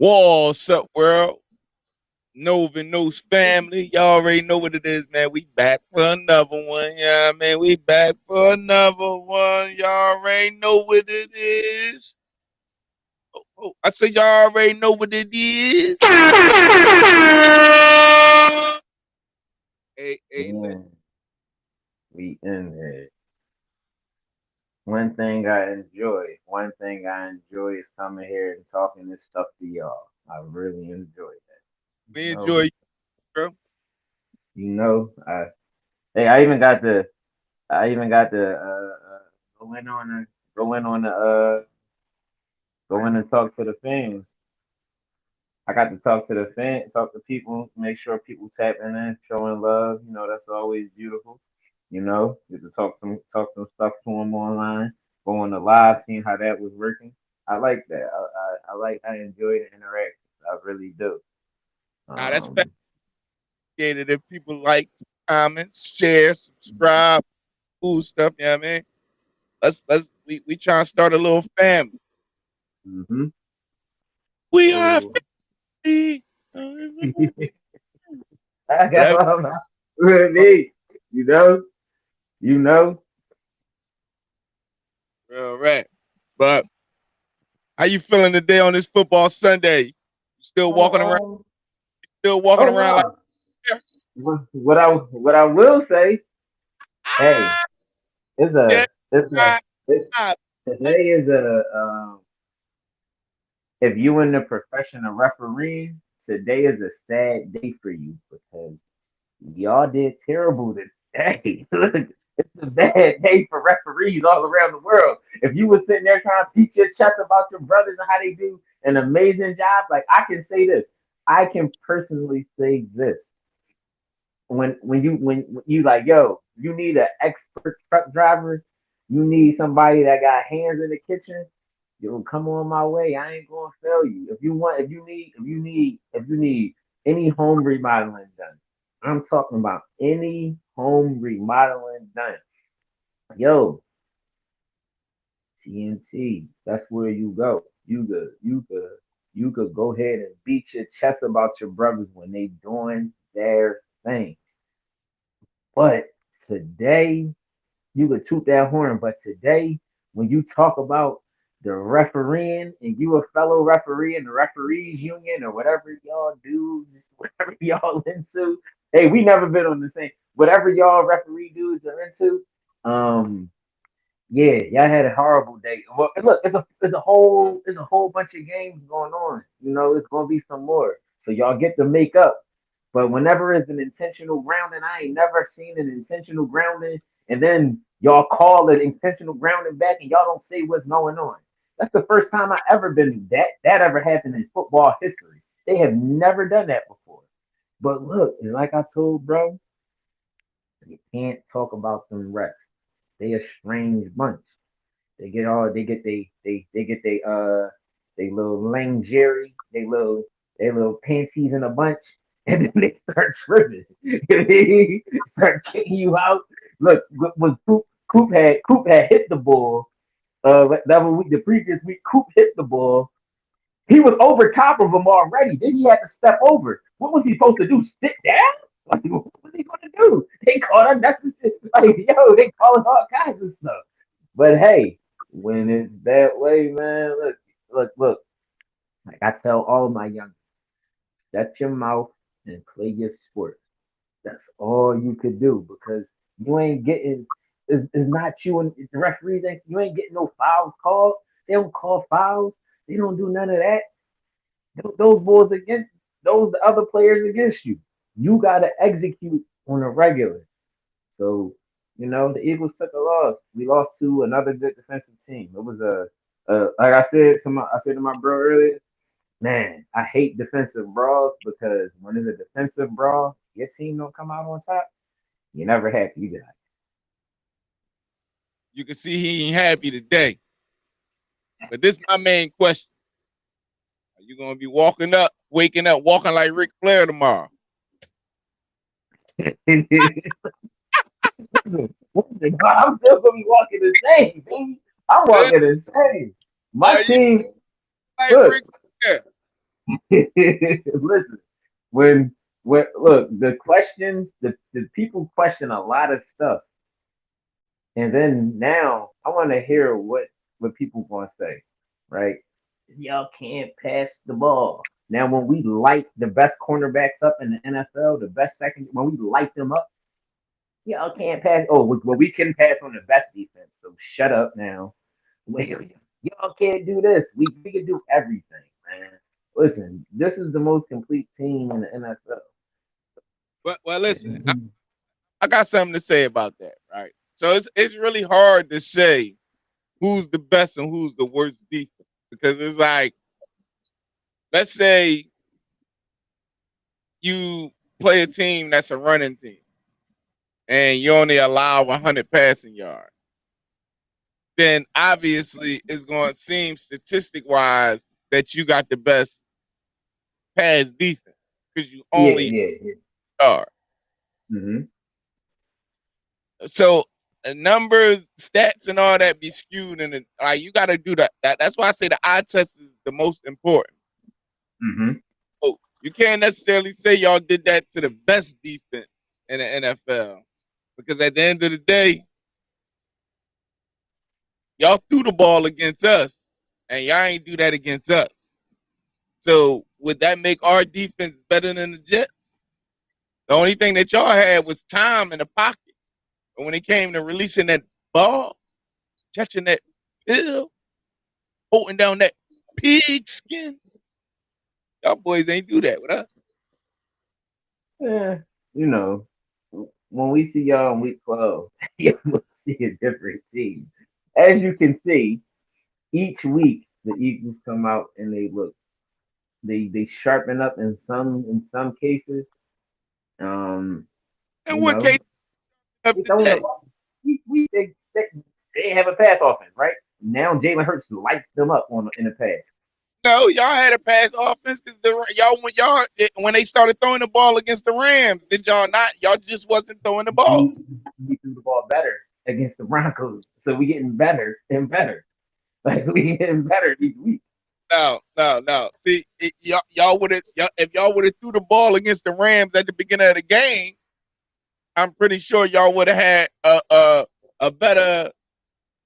What's up, world? Nova and Nose family. Y'all already know what it is, man. We back for another one. Yeah, man. We back for another one. Y'all already know what it is. I said y'all already know what it is. Hey, man. Man, we in there. One thing I enjoy is coming here and talking this stuff to y'all. I really enjoy that. We You know, enjoy you, bro. I hey, I even got to go in on the go in on the go in and talk to the fans. I got to talk to the fans, talk to people, make sure people tapping in, showing love. That's always beautiful. Get to talk some stuff to them online, going to live, seeing how that was working. I like that. I enjoy the interaction. I really do. Nah, that's Um, appreciated if people like, comments, share, subscribe, cool stuff. You know what I mean? We trying to start a little family. mm-hmm. We are a So family. I got Whatever. all my really, you know, you know. All right. But how you feeling today on this football Sunday? You still Oh, walking around? um, Still walking oh around like no. What I will say, hey, ah it's yeah, a it's a ah, it's ah. today is a if you in the profession of refereeing, today is a sad day for you because y'all did terrible today. Look, it's a bad day for referees all around the world. If you were sitting there trying to beat your chest about your brothers and how they do an amazing job, like I can say this, I can personally say this. When you like, yo, you need an expert truck driver, you need somebody that got hands in the kitchen, yo, come on my way. I ain't gonna fail you. If you need any home remodeling done, I'm talking about any home remodeling done. Yo, TNT, that's where you go. You could go ahead and beat your chest about your brothers when they doing their thing. But today, you could toot that horn. But today, when you talk about the refereeing and you a fellow referee in the referees union or whatever y'all do, whatever y'all into, hey, we never been on the same. Whatever y'all referee dudes are into, um, yeah, y'all had a horrible day. Well, look, it's a whole bunch of games going on. It's gonna be some more, so y'all get to make up. But whenever it's an intentional grounding, I ain't never seen an intentional grounding, and then y'all call it intentional grounding back, and y'all don't say what's going on. That's the first time I ever been that ever happened in football history. They have never done that before. But look, and like I told bro, you can't talk about them refs. They a strange bunch. They little lame Jerry, they little panties in a bunch, and then they start tripping. They start kicking you out. Look, when Coop had hit the ball, that was week, the previous week, Coop hit the ball. He was over top of him already. Then he had to step over. What was he supposed to do? Sit down? Like, what was he going to do? They called unnecessary. Like, yo, they calling all kinds of stuff. But hey, when it's that way, man, look. Like I tell all my young, shut your mouth and play your sport. That's all you could do because you ain't getting. It's not you and the referees. You ain't getting no fouls called. They don't call fouls. They don't do none of that. Those balls against those the other players against you. You gotta execute on a regular. So, the Eagles took a loss. We lost to another good defensive team. It was like I said to my bro earlier, man, I hate defensive brawls because when it's a defensive brawl, your team don't come out on top. You're never happy. You be like, You can see he ain't happy today. But this is my main question. Are you gonna be waking up, walking like Ric Flair tomorrow? I'm still gonna be walking the same, baby. I'm Eh, walking the same. My Are you team, like look, Ric Flair? Listen, when look, the questions, the people question a lot of stuff, and then now I want to hear what people gonna say, right? Y'all can't pass the ball. Now, when we light the best cornerbacks up in the NFL, the best second, when we light them up, y'all can't pass. Oh, well, we can pass on the best defense. So shut up now. Y'all can't do this. We can do everything, man. Listen, this is the most complete team in the NFL. Well, listen, I got something to say about that, right? So it's really hard to say who's the best and who's the worst defense because it's like, let's say you play a team that's a running team and you only allow 100 passing yards, then obviously it's going to seem statistic wise that you got the best pass defense because you Yeah, only yeah, yeah. are. Hmm. So numbers, stats, and all that be skewed, and like you got to do that. That's why I say the eye test is the most important. Hmm. Oh, you can't necessarily say y'all did that to the best defense in the NFL because at the end of the day, y'all threw the ball against us, and y'all ain't do that against us. So would that make our defense better than the Jets? The only thing that y'all had was time in the pocket. But when it came to releasing that ball, catching that pill, holding down that pig skin, y'all boys ain't do that with us. Yeah, you know, when we see y'all in week 12, you will see a different team. As you can see, each week the Eagles come out and they look, they sharpen up in some cases. Um, And you what know, case up they throwing the today? ball. They have a pass offense, right? Now Jalen Hurts lights them up in the pass. No, y'all had a pass offense because when they started throwing the ball against the Rams, did y'all not? Y'all just wasn't throwing the ball. We, we threw the ball better against the Broncos, so we getting better and better. Like we getting better each week. No. See, y'all would have if y'all would have threw the ball against the Rams at the beginning of the game. I'm pretty sure y'all would have had a better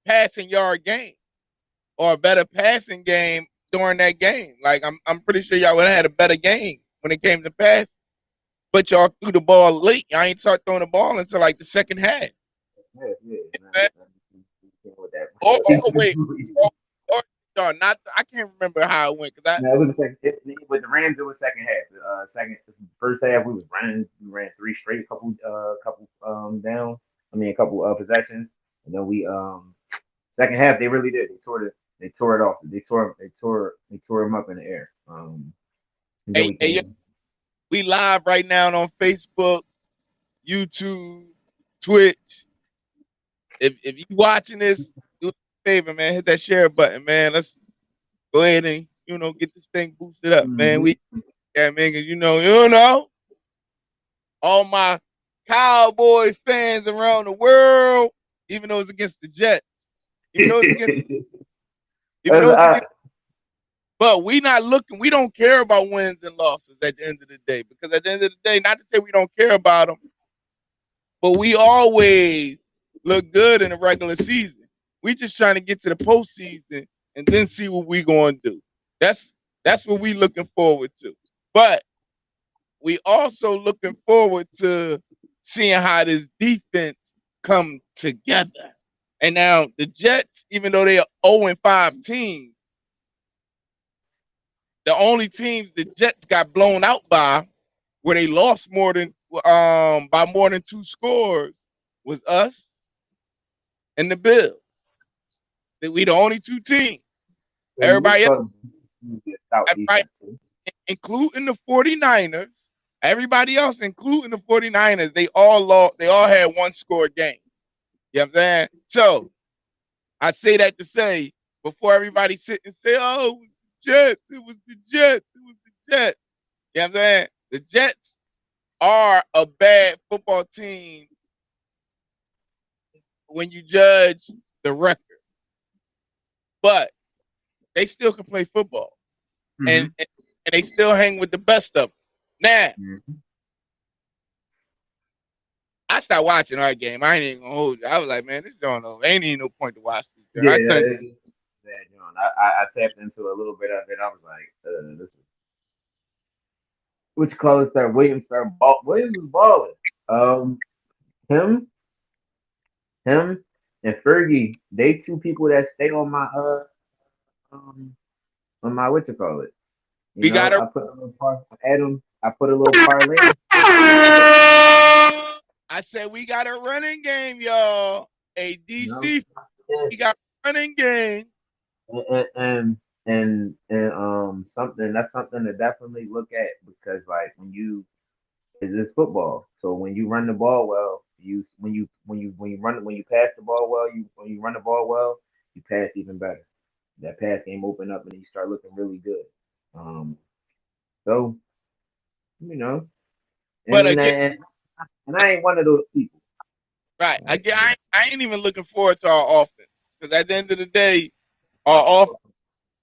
passing yard game or a better passing game during that game. Like I'm pretty sure y'all would have had a better game when it came to pass. But y'all threw the ball late. Y'all ain't start throwing the ball until like the second half. Yeah, yeah. Nah, with Or wait, that. or y'all not. I can't remember how it went because No, it was with the Rams. It was second half. First half, we ran three straight, couple down. I mean, a couple possessions, and then we second half they really did. They tore it off. They tore him up in the air. And then we hey, came. we live right now on Facebook, YouTube, Twitch. If you watching this, do us a favor, man. Hit that share button, man. Let's go ahead and get this thing boosted up, man. Mm-hmm. We yeah, man, cause you know, all my Cowboy fans around the world, even though it's against the Jets, even though it's against, even That's, though it's against, but we not looking. We don't care about wins and losses at the end of the day, because at the end of the day, not to say we don't care about them, but we always look good in the regular season. We just trying to get to the postseason and then see what we going to do. That's that's what we looking forward to. But we also looking forward to seeing how this defense come together. And now the Jets, even though they are 0-5 team, the only teams the Jets got blown out by, where they lost more than by more than 2 scores, was us and the Bills. That we the only 2 teams. so you Everybody else, thought you be a stout everybody, defense too. including the 49ers, everybody else, including the 49ers, they all lost, they all had 1 score game. You know what I'm saying? So I say that to say, before everybody sit and say, oh, it was the Jets, it was the Jets, it was the Jets. You know what I'm saying? The Jets are a bad football team when you judge the record, but they still can play football. And Mm-hmm. and they still hang with the best of them. Now, Mm-hmm. I stopped watching our game. I ain't even gonna hold you. I was like, man, this don't know. Ain't even no point to watch this. Yeah, I turned that John. I tapped into a little bit of it. I was like, this is which color start Williams start ball. Williams was balling. Um, him, him, and Fergie. They two people that stay um on my what you call it. You we know, got a I put a little Adam. I put a little parlay. I said we got a running game, y'all. You know, ADC, we got a running game. and and and something that's something to definitely look at because like when you is this football. So when you run the ball well, when you pass the ball well, when you run the ball well, you pass even better. That pass game open up and you start looking really good. Um, so you know, But and again, and, and I ain't one of those people. right. Like, Again, I ain't even looking forward to our offense. Because at the end of the day, our offense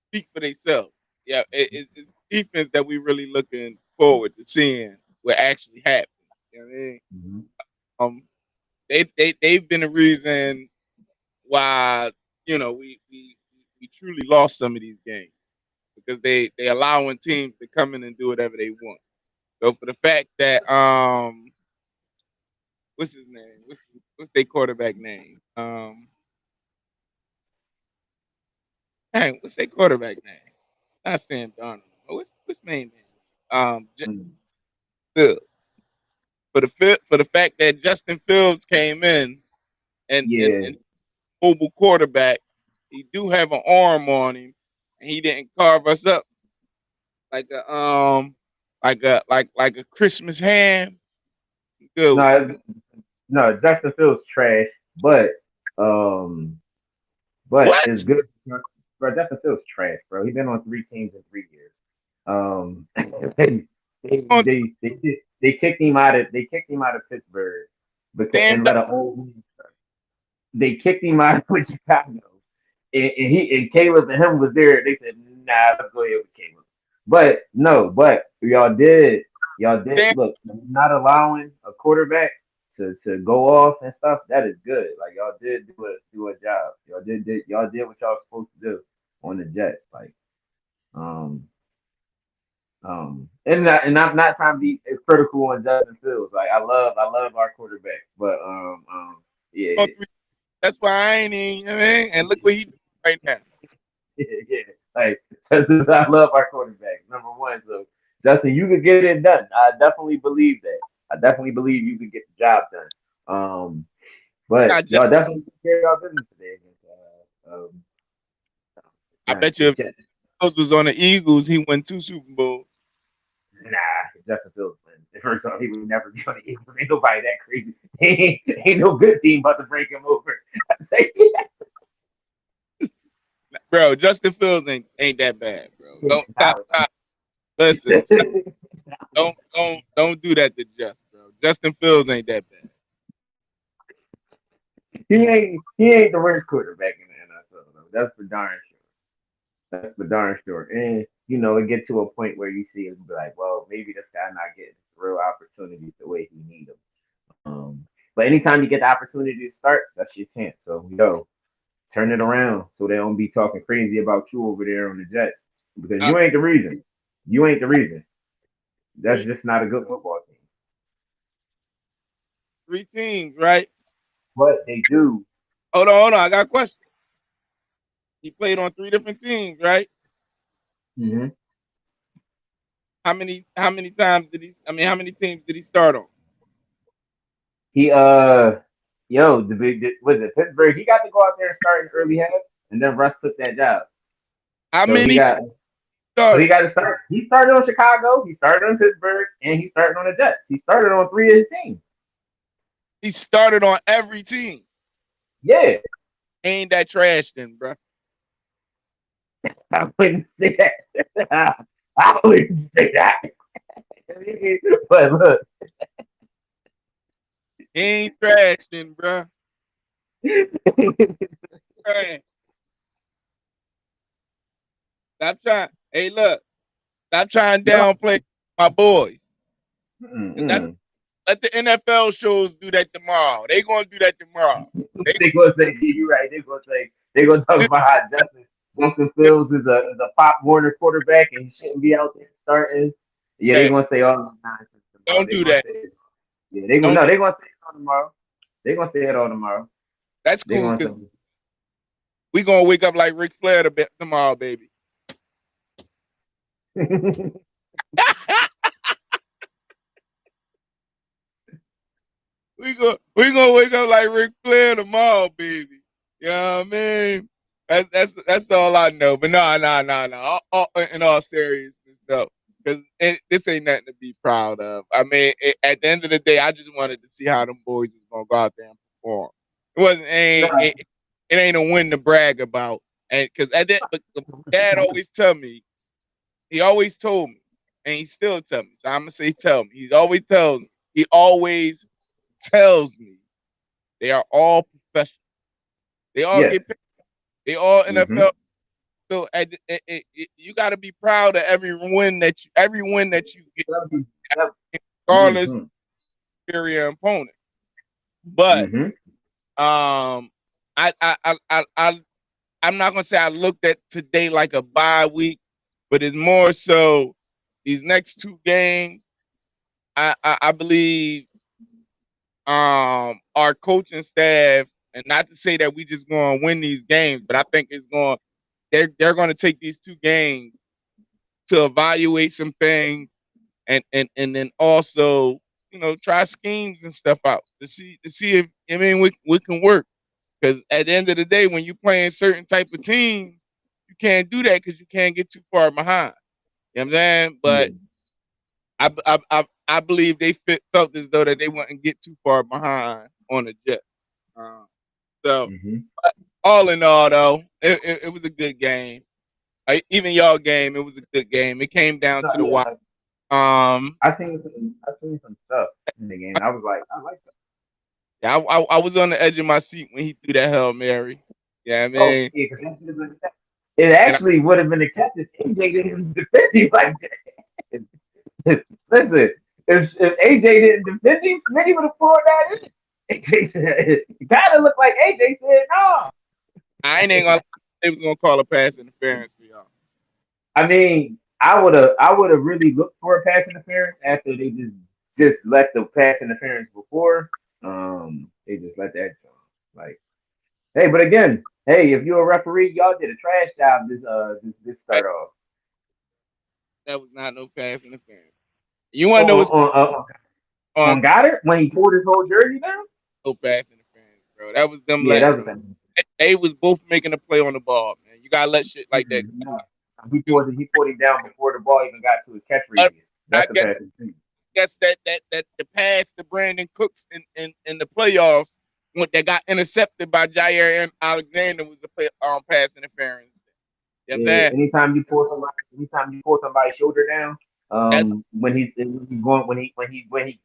speak for themselves. Yeah, it's defense that we really looking forward to seeing what actually happens. You know what I mean? mhm. Um, they've been the reason why we truly lost some of these games because they allowing teams to come in and do whatever they want. So for the fact that what's his name? What's their quarterback name? Dang, what's their quarterback name? Not Sam Darnold. What's main name? Mm. Fields. For the fact that Justin Fields came in Yeah, and mobile quarterback, he do have an arm on him, and he didn't carve us up like a Christmas ham. Good no, with no, Justin Fields trash, um, but it's what? good. Bro, Justin Fields trash, bro. He's been on 3 teams in 3 years. They On they kicked him out of Pittsburgh because Sam and let an old man start. They kicked him out of Chicago, and Caleb and him was there. They said, "Nah, let's go ahead with Caleb." But no, but y'all did Sam look not allowing a quarterback to go off and stuff. That is good. Like y'all did do a job. Y'all did what y'all supposed to do on the Jets. Like um and I'm not trying to be critical on Justin Fields. Like I love our quarterback, but on yeah. three. That's why I ain't even. You know what I mean? And look what he doing right now. Yeah, like Justin, I love our quarterback, number one. So Justin, you could get it done. I definitely believe that. I definitely believe you could get the job done. But I, just, y'all definitely took care of y'all business today against I bet you the if Jets. Fields was on the Eagles, he won 2 Super Bowls. Nah, Justin Fields wins. First off, he would never be on the Eagles. Ain't nobody that crazy. Ain't no good team about to break him over. I say, Bro, Justin Fields ain't that bad, bro. Don't yeah. stop. Listen, stop. Don't do that to Justin, bro. Justin Fields ain't that bad. He ain't the worst quarterback in the NFL though. That's for darn sure. That's for darn sure. And it gets to a point where you see it be like, well, maybe this guy not getting real opportunities the way he need them. But anytime you get the opportunity to start, that's your chance. So turn it around so they don't be talking crazy about you over there on the Jets because Uh, you ain't the reason. You ain't the reason. That's three just not a good football team. three teams, right? But they do. Hold on. I got a question. He played on 3 different teams, right? Hmm. How many times did he? I mean, how many teams did he start on? He the big was it Pittsburgh? He got to go out there and start in the early half, and then Russ took that job. How So he many got teams so he started? got to start. He started on Chicago. He started on Pittsburgh, and he started on the Jets. He started on 3 of his teams. He started on every team. Yeah, Ain't that trash then, bro? I wouldn't say that. I wouldn't say that. But look, He ain't trash then, bro. Right. Stop trying. Hey, look. Stop trying to No. downplay my boys. That's Mm-mm. let the NFL shows do that tomorrow. They gonna do that tomorrow. They They gonna say you're right. They gonna talk gonna about how Justin do Fields is a Pop Warner quarterback and he shouldn't be out there starting. Yeah, they that. gonna say all this nonsense tomorrow. Don't They do gonna that. say it. Yeah, they gonna Don't no. do. They gonna say it all tomorrow. They gonna say it all tomorrow. That's They cool gonna because say. we gonna wake up like Ric Flair tomorrow, baby. We gonna wake up like Ric Flair tomorrow, baby. You know what I mean? That's all I know. But no. In all seriousness, no, because this ain't nothing to be proud of. I mean, at the end of the day, I just wanted to see how them boys was gonna go out there and perform. It wasn't ain't No. it ain't a win to brag about. And because at that, but Dad always tell me, he always told me, and he still tell me. So I'm gonna say tell me. He always tells me. He always tells me they are all professional. They all Yes. get paid. They all Mm-hmm. NFL. So you got to be proud of every win that you get, regardless of Mm-hmm. your opponent. But Mm-hmm. I I'm not gonna say I looked at today like a bye week, but it's more so these next two games. I believe our coaching staff, and not to say that we just going to win these games, but I think they're going to take these two games to evaluate some things and then also try schemes and stuff out to see if I mean we can work, because at the end of the day when you're playing certain type of teams you can't do that because you can't get too far behind. You know what I'm saying? Yeah. But I believe they felt as though that they wouldn't get too far behind on the Jets. Uh, so Mm-hmm. all in all, though, it was a good game. Even y'all game, it was a good game. It came down No, to the wire. yeah. Um, I seen some stuff in the game. I was like, I like that. yeah, I was on the edge of my seat when he threw that Hail Mary. Yeah, I Oh, mean, yeah, because it and actually would have been a catch if AJ didn't defend him like that. Listen, if AJ didn't defend him, Smitty would have pulled that in. AJ said, it kind of looked like AJ said no. I ain't gonna. They was gonna call a pass interference for y'all. I mean, I would have really looked for a pass interference after they just let the pass interference before. They just let that go. Like, hey, but again, hey, if you're a referee, y'all did a trash job this That, start off. that was not no pass interference. You want On to know what's on on Goddard when he pulled his whole jersey down. no pass interference, bro? That was them Yeah, letting that was them. a They was both making a play on the ball, man. You gotta let shit like that. no. He pulled him down before the ball even got to his catch But radius. I That's the guess pass. that the pass to Brandon Cooks in the playoffs that got intercepted by Jair Alexander was the pass interference. You know what I'm Yeah, saying? anytime you pull somebody's shoulder down, That's when he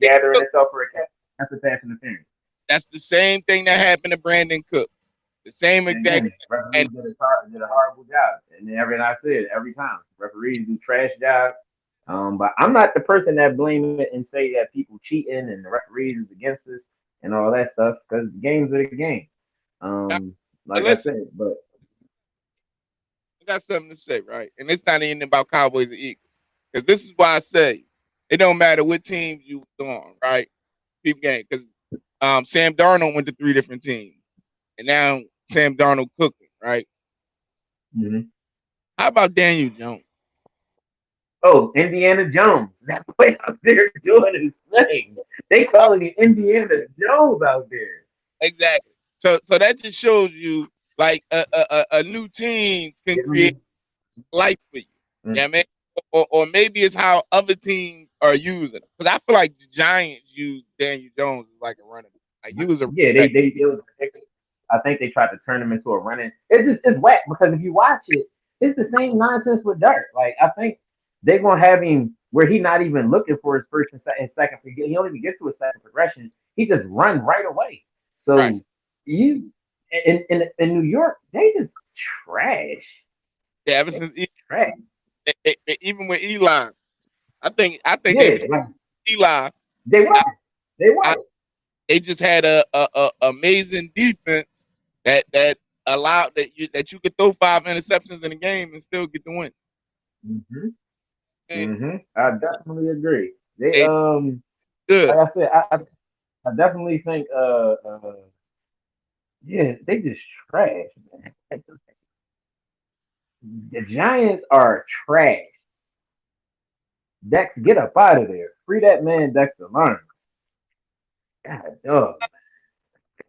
gathering himself for a catch, that's a pass interference. that's the same thing that happened to Brandon Cooks. The same And exact again, and referees did a horrible job. And I said every time referees do trash job. But I'm not the person that blame it and say that people cheating and the referees is against us and all that stuff because the games are the game. Like I listen, said, but I got something to say, right? And it's not even about Cowboys and Eagles. Because this is why I say it don't matter what team you on, right? People game. Because Sam Darnold went to three different teams. And now Sam Darnold cooking, right? mhm. How about Daniel Jones? Oh, Indiana Jones. That boy out there doing his thing. They How, calling it Indiana Jones out there. exactly. So that just shows you like a new team can create Mhm. life for you. Yeah, I mean, or maybe it's how other teams are using it. Because I feel like the Giants use Daniel Jones as like a running back. Like he was a Yeah, back. they it was ridiculous. I think they tried to turn him into a running. It's whack because if you watch it, it's the same nonsense with Dirt. Like I think they're gonna have him where he not even looking for his first and second. He don't even get to his second progression. He just run right away. Right. So you in New York, they just trash. Yeah, ever They since trash. even with Eli, I think they Yeah, was like Eli. they were. I, They were. I, they just had a amazing defense that allowed that you could throw 5 interceptions in a game and still get the win. Hmm. And Hmm. I definitely agree. They they good. like I said, I definitely think yeah, they just trash, man. The Giants are trash. Dex, get up out of there. Free that man Dexter Lawrence. God dog.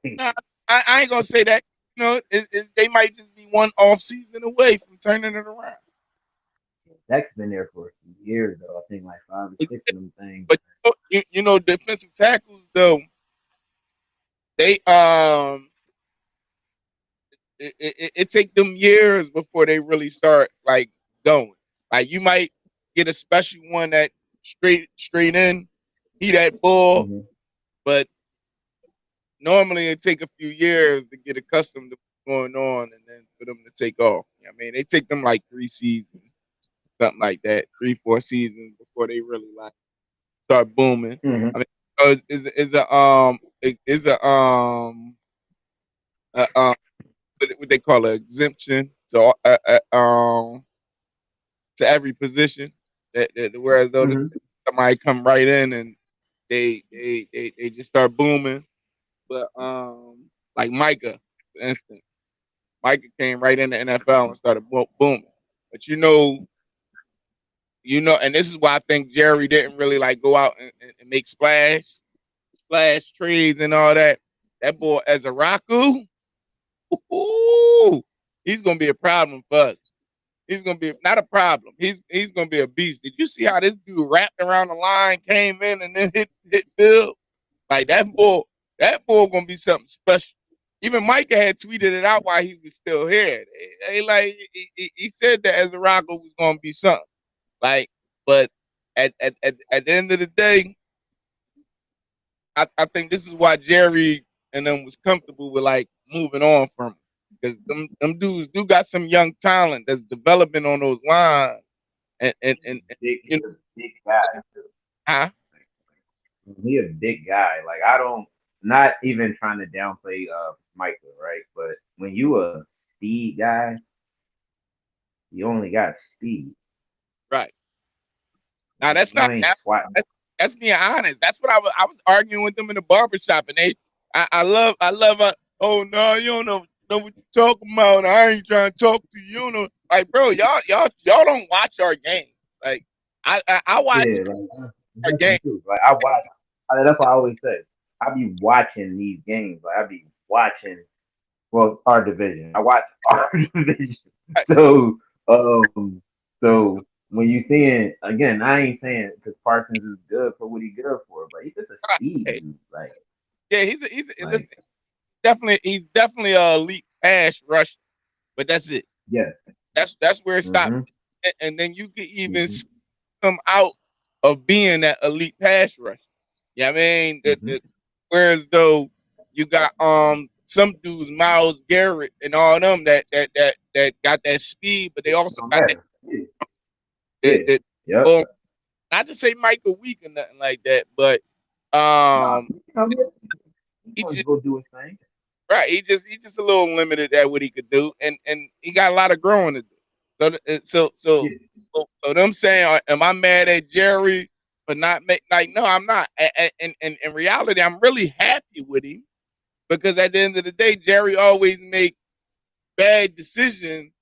Nah, I ain't gonna say that. They might just be one off season away from turning it around. Dex been there for a few years though. I think like 5 or 6 of them things. But defensive tackles though they it take them years before they really start like going. Like you might get a special one that straight in, he that bull, Hmm. but normally it take a few years to get accustomed to what's going on and then for them to take off. I mean, they take them like 3 seasons, something like that, 3-4 seasons before they really like start booming. Hmm. I mean, is a what they call an exemption to every position. Whereas though Hmm. somebody come right in and they just start booming. But like Micah, for instance, Micah came right in the NFL and started booming. But and this is why I think Jerry didn't really like go out and make splash trades and all that. That boy as a Raku, ooh, he's gonna be a problem for us. He's gonna be not a problem. He's gonna be a beast. Did you see how this dude wrapped around the line, came in, and then hit Bill? Like that boy gonna be something special. Even Micah had tweeted it out while he was still here. He said that as a Rocco was gonna be something. Like, but at the end of the day, I think this is why Jerry and them was comfortable with like moving on from him. Because them dudes do got some young talent that's developing on those lines. And you He's a big guy too. know, huh? He a big guy. Like I don't, not even trying to downplay Micah, right? But when you a speed guy, you only got speed. Right. Now that's You not ain't now swatting. that's being honest. That's what I was arguing with them in the barbershop, and I love oh no, you don't know what you're talking about. I ain't trying to talk to you. You know, like bro, y'all don't watch our games. Like I watch Yeah, like our that's the game. truth. Like I watch. That's what I always say. I be watching these games. Like I be watching. Well, our division. I watch our division. So, so when you seeing again, I ain't saying because Parsons is good for what he good for, but he's just a speed Hey, dude. yeah, he's Like listen, he's definitely a elite pass rusher, but that's it. yes. That's where it stops. Mm-hmm. And then you can even Mm-hmm. come out of being that elite pass rusher. Yeah, I mean, Mm-hmm. whereas though you got some dudes, Miles Garrett and all them that got that speed, but they also Don't got that matter. Yeah. that, Yeah. that Yep. well, not to say Micah weak or nothing like that, but No, um he he wants to just go do his thing. right, he just a little limited at what he could do, and he got a lot of growing to do. So Yeah. so them saying, am I mad at Jerry for not make like no, I'm not. In reality, I'm really happy with him because at the end of the day, Jerry always make bad decisions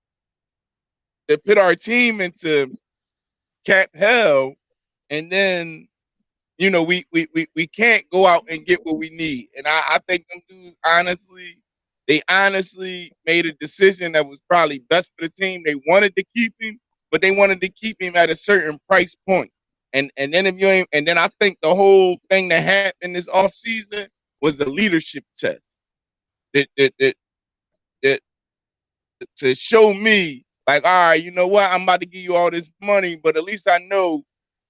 that put our team into cap hell, and then we can't go out and get what we need. And I think them dudes honestly made a decision that was probably best for the team. They wanted to keep him, but they wanted to keep him at a certain price point. And then if you ain't, and then I think the whole thing that happened this offseason was a leadership test. That to show me like, all right, you know what? I'm about to give you all this money, but at least I know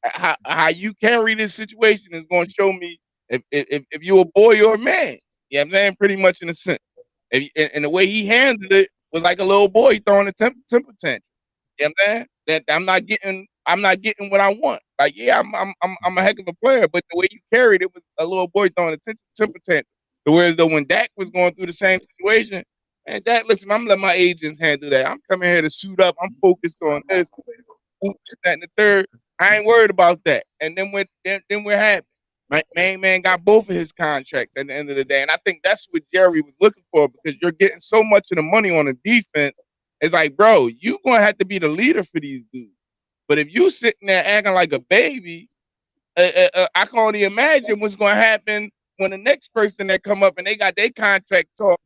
how you carry this situation is going to show me if you're a boy or a man. Yeah, I'm saying pretty much in a sense. And the way he handled it was like a little boy throwing a temper tantrum. You know what I'm saying? That I'm not getting what I want. Like, yeah, I'm a heck of a player, but the way you carried it was a little boy throwing a temper tantrum. Whereas though when Dak was going through the same situation, and Dak, listen, I'm gonna let my agents handle that. I'm coming here to suit up. I'm focused on this, this, that, and the third. I ain't worried about that. And then we're happy. My main man got both of his contracts at the end of the day. And I think that's what Jerry was looking for because you're getting so much of the money on the defense. It's like, bro, you gonna have to be the leader for these dudes. But if you sitting there acting like a baby, I can only imagine what's gonna happen when the next person that come up and they got their contract talk.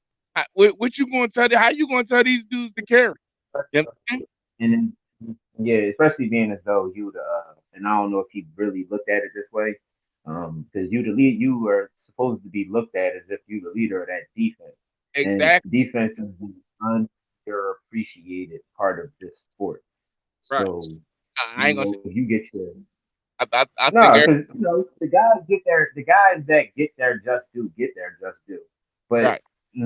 What you gonna tell? How you gonna tell these dudes to carry? You know what I'm And then, yeah, especially being as though you the and I don't know if he really looked at it this way, because you the lead, you are supposed to be looked at as if you the leader of that defense, and exactly defense is the underappreciated part of this sport. right. So I ain't gonna say. you get your I think no, because the guys that get their just due get their just due, but right. a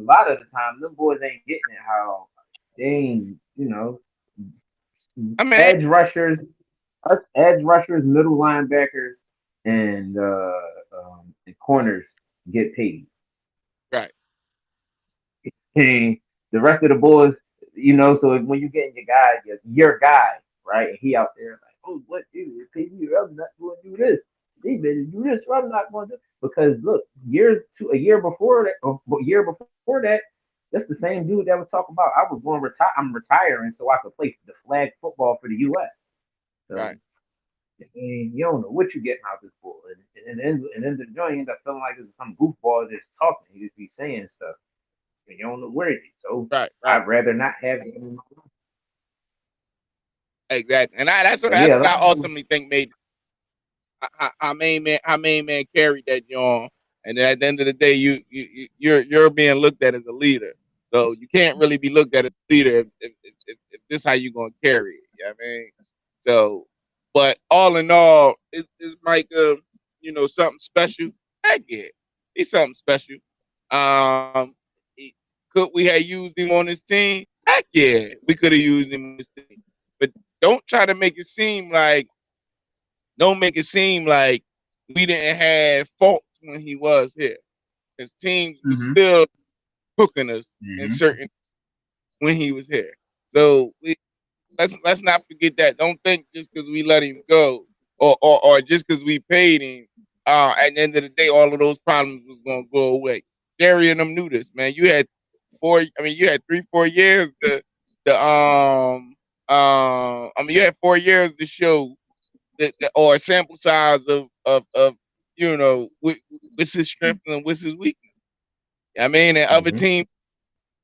lot of the time, them boys ain't getting it how they ain't, I mean, edge rushers, edge rushers, middle linebackers, and and corners get paid. right, And the rest of the boys, so when you get your guy, your guy, right, and he out there like, oh, what dude? Pay me, I'm not going to do this. They better do this. Or I'm not going to because look, a year before that, or a year before that, that's the same dude that was talking about. I was going retire. I'm retiring so I could play the flag football for the U.S. So right, and you don't know what you're getting out of this bull. And then the joint end up feeling like there's some goofball just talking. He just be saying stuff. And you don't know where it is. So right, right. I'd rather not have it. Exactly. And But that's yeah, what I ultimately think made our main man carried that on. And then at the end of the day, you're being looked at as a leader. So you can't really be looked at as a leader if this is how you gonna carry it. You know what I mean? So, but all in all, is Micah, something special? Heck yeah, he's something special. Could we have used him on this team? Heck yeah, we could have used him on this team. But don't try to make it seem like don't make it seem like we didn't have faults when he was here. His teams was mm-hmm, still cooking us in mm-hmm, certain when he was here. So let's not forget that. Don't think just because we let him go or just because we paid him, at the end of the day, all of those problems was gonna go away. Jerry and them knew this, man. You had 3-4 years you had 4 years to show or a sample size of what's his strength and what's his weakness. I mean, and other mm-hmm, teams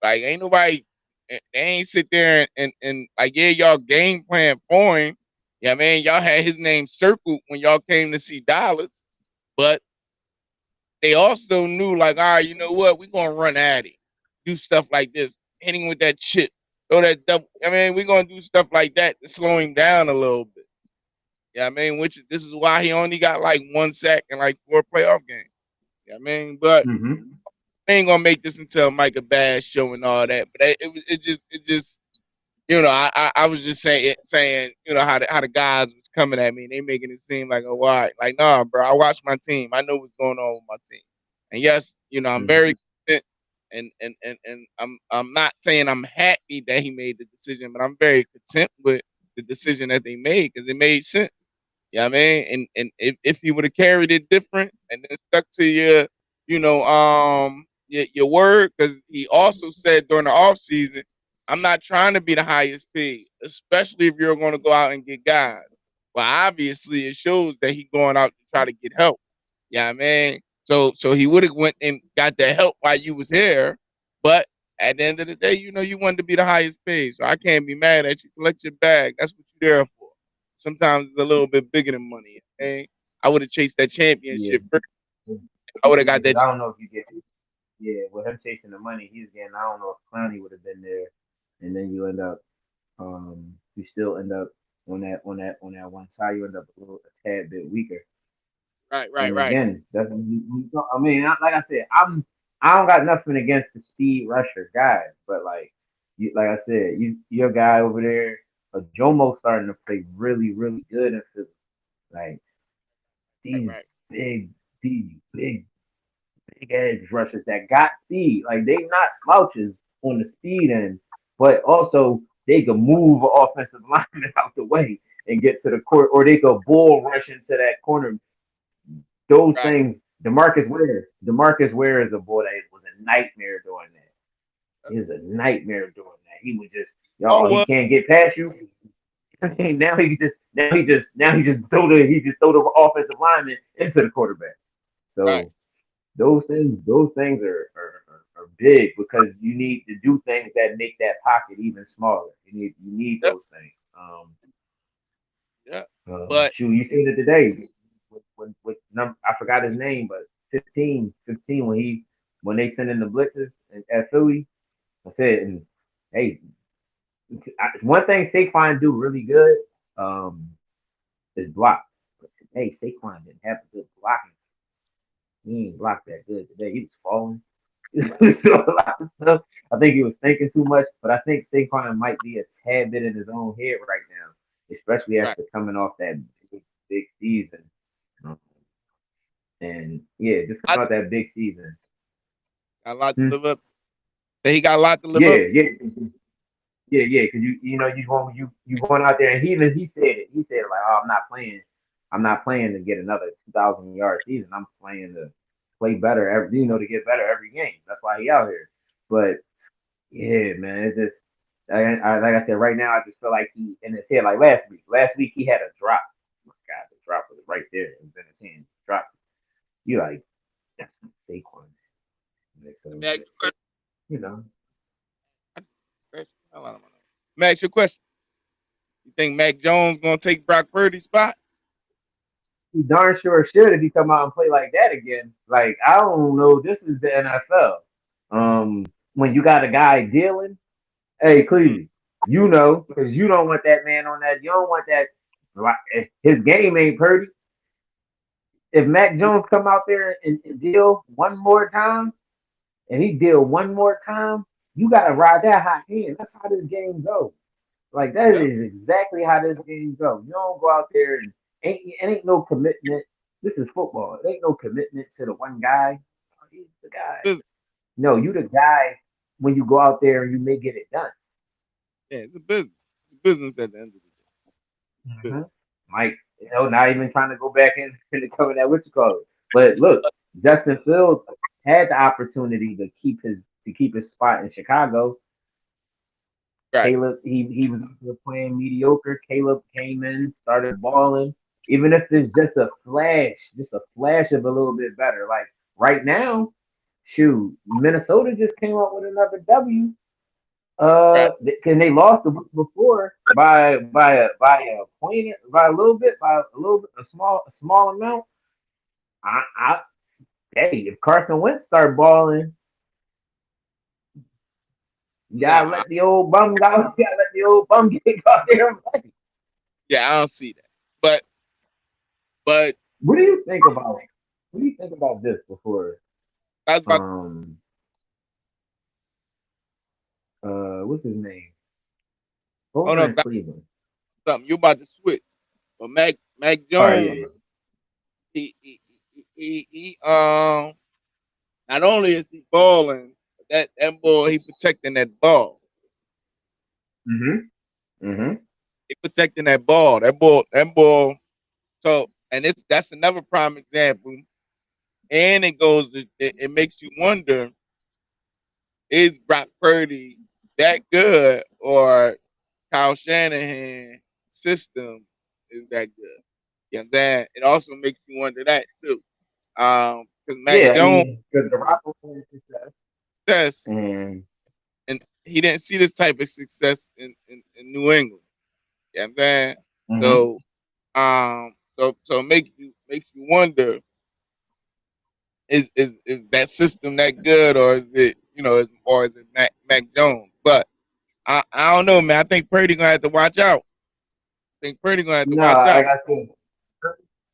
like ain't nobody they ain't sit there and like yeah y'all game plan for him. Yeah, man, y'all had his name circled when y'all came to see Dallas, but they also knew like all right, you know what, we gonna run at him, do stuff like this, hitting with that chip, throw that double. I mean, we gonna do stuff like that to slow him down a little bit. Yeah, I mean, which this is why he only got like 1 sack in like 4 playoff games. Yeah, I mean, but mm-hmm, I ain't gonna make this into a Micah Bass show and all that. But it just I was just saying how the guys was coming at me. And they making it seem like all right, like nah, bro. I watch my team. I know what's going on with my team. And yes, I'm mm-hmm, very content. And I'm not saying I'm happy that he made the decision, but I'm very content with the decision that they made because it made sense. You know what I mean? And if you would have carried it different and then stuck to your word, because he also said during the off season, I'm not trying to be the highest paid, especially if you're going to go out and get guys. Well, obviously it shows that he going out to try to get help. Yeah, you know what I mean? So he would have went and got the help while you was here, but at the end of the day, you wanted to be the highest paid. So I can't be mad at you. Collect your bag. That's what you're there for. Sometimes it's a little bit bigger than money. Okay? I would have chased that yeah, championship first. I would have got because that. I don't know if you get with him chasing the money he's getting. I don't know if Clowney would have been there, and then you still end up on that one side, you end up a tad bit weaker. Right, right, And right. again, that's I mean, like I said, I don't got nothing against the speed rusher guys, but like like I said, your guy over there, Jomo starting to play really, really good in Philly. Like Right, these right, big, big edge rushers that got speed. Like they not slouches on the speed end, but also they can move an offensive lineman out the way and get to the court, or they could bull rush into that corner. Those right. things, Demarcus Ware is a boy that was a nightmare doing that. He was a nightmare doing that. He would just, Oh y'all, he well, can't get past you. Now he just throw the offensive lineman into the quarterback. right. So those things are big because you need to do things that make that pocket even smaller. You need Yep, those things. yep. But Shoot, you seen it today with I forgot his name, but 15 when they sent in the blitzes at Philly. I said, and, hey, one thing Saquon do really good is block. But today Saquon didn't have a good blocking. He ain't blocked that good today. He was falling. So a lot of stuff. I think he was thinking too much, but I think Saquon might be a tad bit in his own head right now, especially right, after coming off that big season. Um, And yeah, just I coming off that big season. got a lot to Hmm. live up. So he got a lot to live up Yeah, to. yeah, yeah. Because you going out there, and he said it. He said like, oh, I'm not playing to get another 2,000 yard season. I'm playing to play better every, to get better every game. That's why he out here. But yeah, man, it's just like I said, right now I just feel like he in his head like last week. Last week he had a drop. Oh my God, the drop was right there. It was in his hand. Drop. You like that's not Saquon. Like, Let so, me ask you but a question. you know, Hold on, hold on. Let me ask you a question. You think Mac Jones gonna take Brock Purdy's spot? he darn sure should if he come out and play like that again. Like I don't know. This is the NFL. When you got a guy dealing, hey Mm, Cleveland, because you don't want that man on that. You don't want that. Like, his game ain't Purdy. If Mac Jones come out there and deal one more time, and he deal one more time, you gotta ride that hot hand. That's how this game goes. Like that yep. is exactly how this game goes. You don't go out there and ain't no commitment. This is football. It ain't no commitment to the one guy. Oh, he's the guy. Business. No, you the guy when you go out there and you may get it done. Yeah, it's a business. It's a business at the end of the day. Mm-hmm. Business. Like, not even trying to go back in and cover that what you call it. But look, Justin Fields had the opportunity to keep his spot in Chicago. Right, Caleb, he was playing mediocre. Caleb came in, started balling. Even if it's just a flash of a little bit better. Like right now, shoot, Minnesota just came up with another W. right. And they lost the week before by a point, by a little bit, a small amount. I hey, if Carson Wentz start balling, you gotta Nah, let the old bum go. You gotta let the old bum get out there and play. yeah, I don't see that. But What do you think about? What do you think about this before? I was about. Um, what's his name? Oh Over no, in 'cause Cleveland. I, something you about to switch. But Mac Oh yeah, Jones, he not only is he balling, that boy he protecting that ball. mhm, mhm. He protecting that ball. That ball. So and that's another prime example. And it makes you wonder: is Brock Purdy that good, or Kyle Shanahan system is that good? You know what I'm saying? It also makes you wonder that too. Because Mac Yeah, I Jones mean, because the Rock was success, says, and and he didn't see this type of success in New England. You know what I'm saying? mhm. So so makes you wonder, is that system that good, or is it, or is it Mac Jones? But I don't know, man. I think Purdy gonna have to watch out. I think Purdy gonna have to No, watch like out. I said,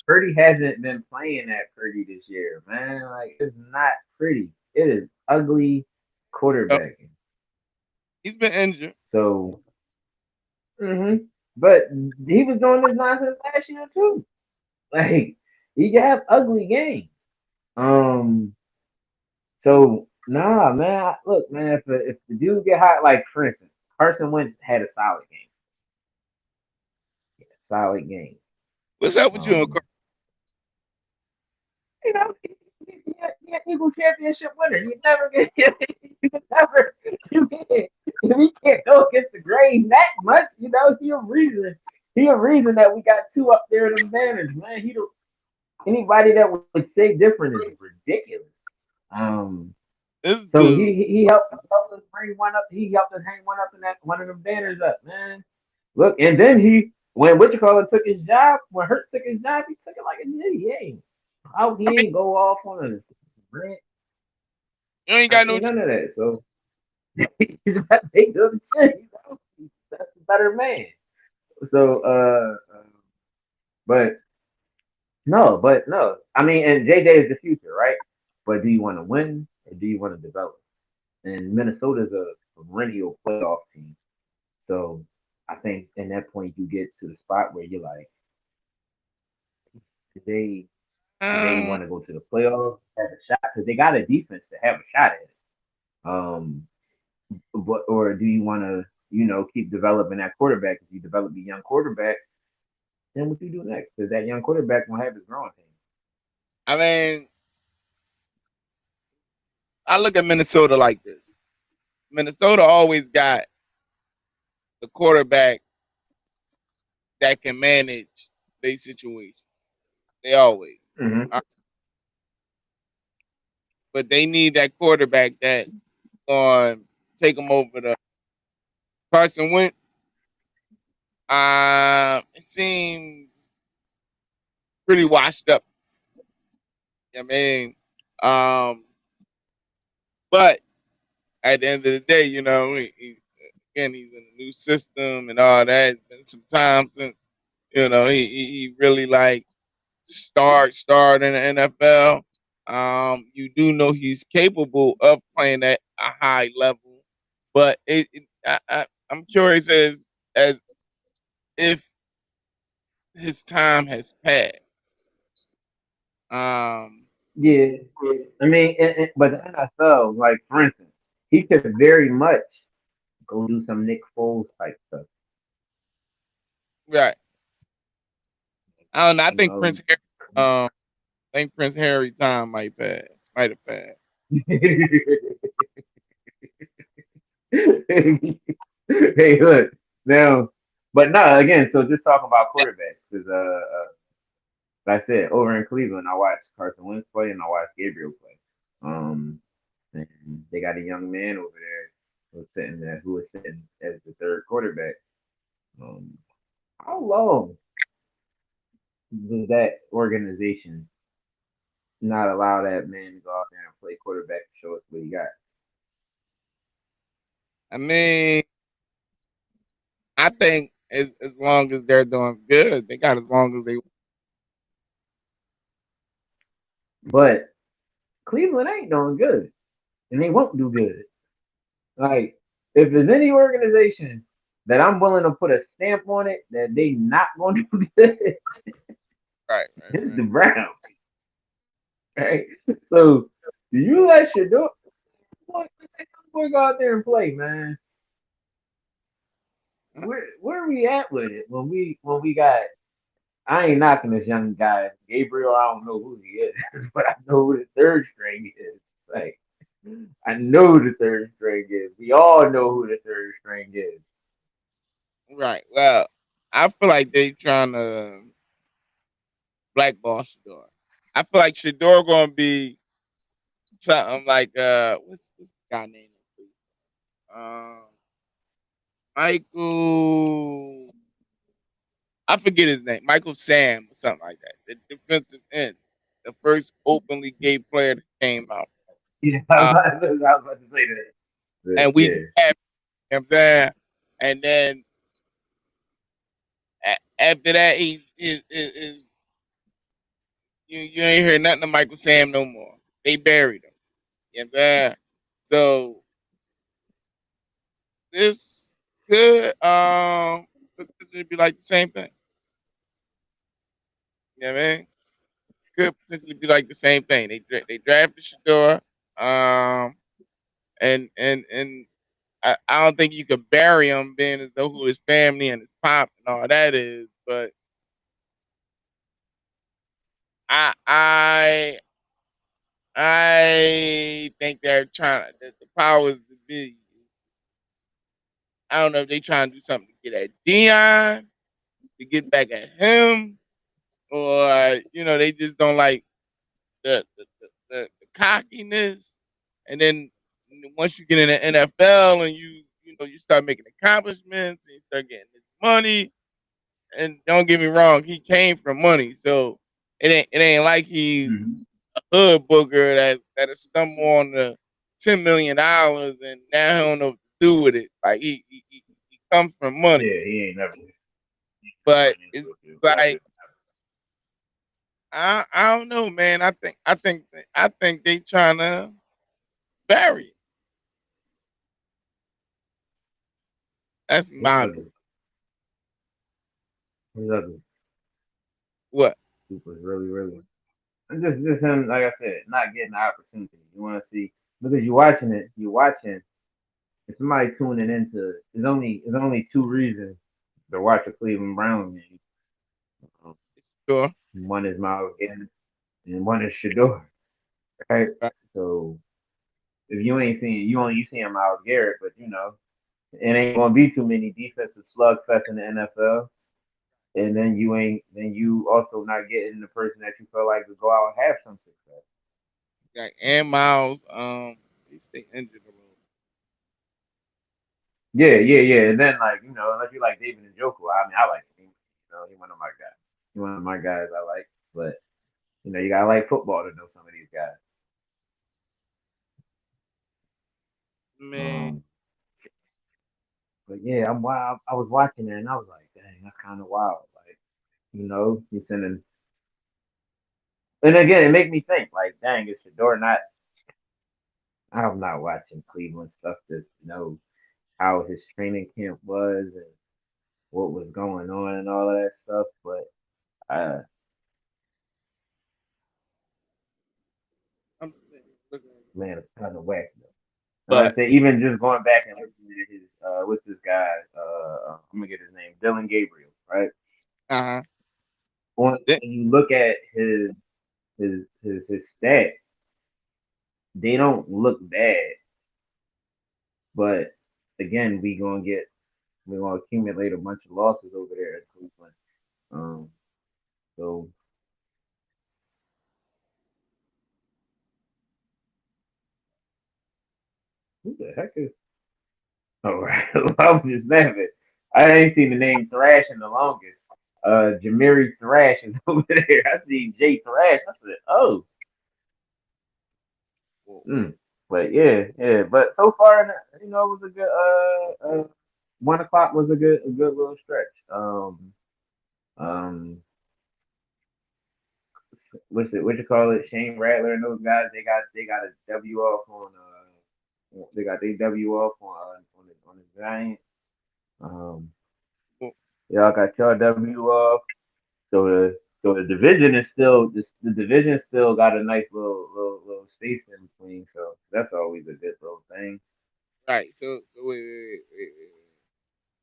Purdy hasn't been playing that pretty this year, man. Like it's not pretty. It is ugly Yep. quarterbacking. He's been injured. So, hmm but he was doing this nonsense last year too. Like he can have ugly games. Um, so nah, man. Look, man. If the dude get hot, like for instance, Carson Wentz had a solid game. Solid game. What's up with you? Um, you know, he Eagle championship winner. You never get, you never, you can't, if he can't go against the grain that much, he a reason. He a reason that we got two up there in them banners, man. Anybody that would say different is ridiculous. Um, This so dude. he helped us bring one up. He helped us hang one up in that one of them banners up, man. Look, and then when what you call it took his job, when Hurt took his job, he took it like a nitty. How I he mean, ain't go off on a rant. you ain't I got no. mean, none of that. So he's about to take the shit. That's a better man. So, but no. I mean, and JJ is the future, right? But do you want to win or do you want to develop? And Minnesota's a perennial playoff team. So I think in that point you get to the spot where you're like, do they Uh, want to go to the playoffs, have a shot? Because they got a defense to have a shot at it. Um, but or do you want to, keep developing that quarterback? If you develop a young quarterback, then what you do next? Because that young quarterback will have his growing pains. I mean, I look at Minnesota like this. Minnesota always got the quarterback that can manage their situation. They always. Mm-hmm. Uh, but they need that quarterback that going take them over the Carson Wentz. It seemed pretty washed up. I mean, um, but at the end of the day, again, he's in a new system and all that. It's been some time since he really like start in the NFL. You do know he's capable of playing at a high level, but I'm curious as if his time has passed. Um, Yeah, I mean, but the NFL, like for instance, he could very much go do some Nick Foles type stuff. right. I don't know. You know, I think Prince Harry time might have passed. hey, look now, but no, again. So just talking about quarterbacks, because like I said, over in Cleveland, I watched Carson Wentz play and I watched Gabriel play. Um, and they got a young man over there who was sitting as the third quarterback. Um, how long does that organization not allow that man to go out there and play quarterback and show us what he got? I mean, I think as long as they're doing good, they got as long as they. But Cleveland ain't doing good, and they won't do good. Like, if there's any organization that I'm willing to put a stamp on it that they not going to do good, Right, it's right, the Browns. Right? So, do you let Shador boy go out there and play, man? right. Where are we at with it when we got? I ain't knocking this young guy, Gabriel. I don't know who he is, but I know who the third string is. Like, I know who the third string is. We all know who the third string is. Right. Well, I feel like they trying to blackball Shador. I feel like Shador gonna be something like what's the guy name? Um, Michael. I forget his name. Michael Sam or something like that. The defensive end, the first openly gay player that came out. Yeah, Uh, I was about to say that. But and we yeah, drafted him there. And then after that, you ain't hear nothing of Michael Sam no more. They buried him. You know what I'm saying? So this could potentially be like the same thing. You know what I mean? Could potentially be like the same thing. They drafted Shador, um, and I don't think you could bury him being as though who his family and his pop and all that is. But I I think they're trying the powers to be. I don't know if they trying to do something to get at Dion, to get back at him, or they just don't like the cockiness. And then once you get in the NFL and you start making accomplishments and you start getting this money. And don't get me wrong, he came from money, so it ain't like he's Mhm. hood booger that stumble on the $10 million and now he don't know what to do with it. Like he comes from money, Yeah, he ain't never but run it's into a dude like like this. I don't know, man. I think they trying to bury it. That's It's my opinion. ugly. It's ugly. What? Super's really, really. And just him, like I said, not getting the opportunity. You want to see because you're watching it. You're watching. If somebody tuning into, there's only two reasons to watch a Cleveland Browns game. Um, Sure. One is Miles Garrett, and one is Shador. Right. Right. So if you ain't seeing, you seeing Miles Garrett, but it ain't gonna be too many defensive slugfests in the NFL. And then you also not getting the person that you feel like could go out and have some success. Like and Miles, he stay injured a little. Yeah, yeah, yeah. And then like, unless you like David and Joku, I mean I like him. He one of my guys. He one of my guys I like. But you gotta like football to know some of these guys. Man, Um but yeah, I'm wild. I was watching it and I was like, dang, that's kinda wild. Like, he's sending and again it make me think, like, dang, is Shador not I'm not watching Cleveland stuff just to know how his training camp was and what was going on and all of that stuff. But I'm just saying, looking at it. man, it's kind of whack though. And like I But said, even just going back and listening to his what's this guy? I'm gonna get his name, Dylan Gabriel, right? uh-huh. When Then, you look at his stats, they don't look bad, but again, we're gonna accumulate a bunch of losses over there at Cleveland. Um, so who the heck is? All right, I was just laughing. I ain't seen the name Thrash in the longest. Jamiri Thrash is over there. I see Jay Thrash. I said, oh, well, mm. But yeah, yeah. But so far, it was a good. 1 o'clock was a good little stretch. Um, what's it? What you call it? Shane Rattler and those guys. They got a W off on. They got their W off on the Giants. Um, well, y'all got your W off. So the division is still the division still got a nice little space in between. So that's always a good little thing. right. So wait.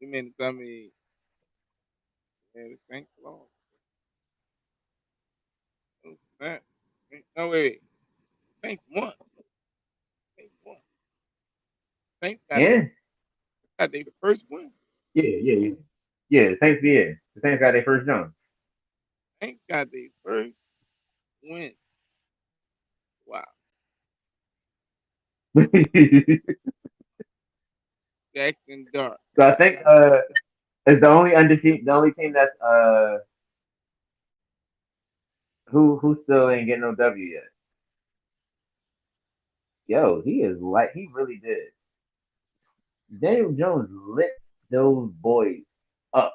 You mean to tell me, man, the Saints lost? Oh, man. No, wait. Saints won. Saints won. Saints Yeah, got their first win. yeah, yeah, yeah. Yeah, the Saints, yeah. The Saints got their first jump. Saints got their first win. Wow. So Jackson Dart. I think it's the only team that's who still ain't getting no W yet. Yo, he really did. Daniel Jones lit those boys up.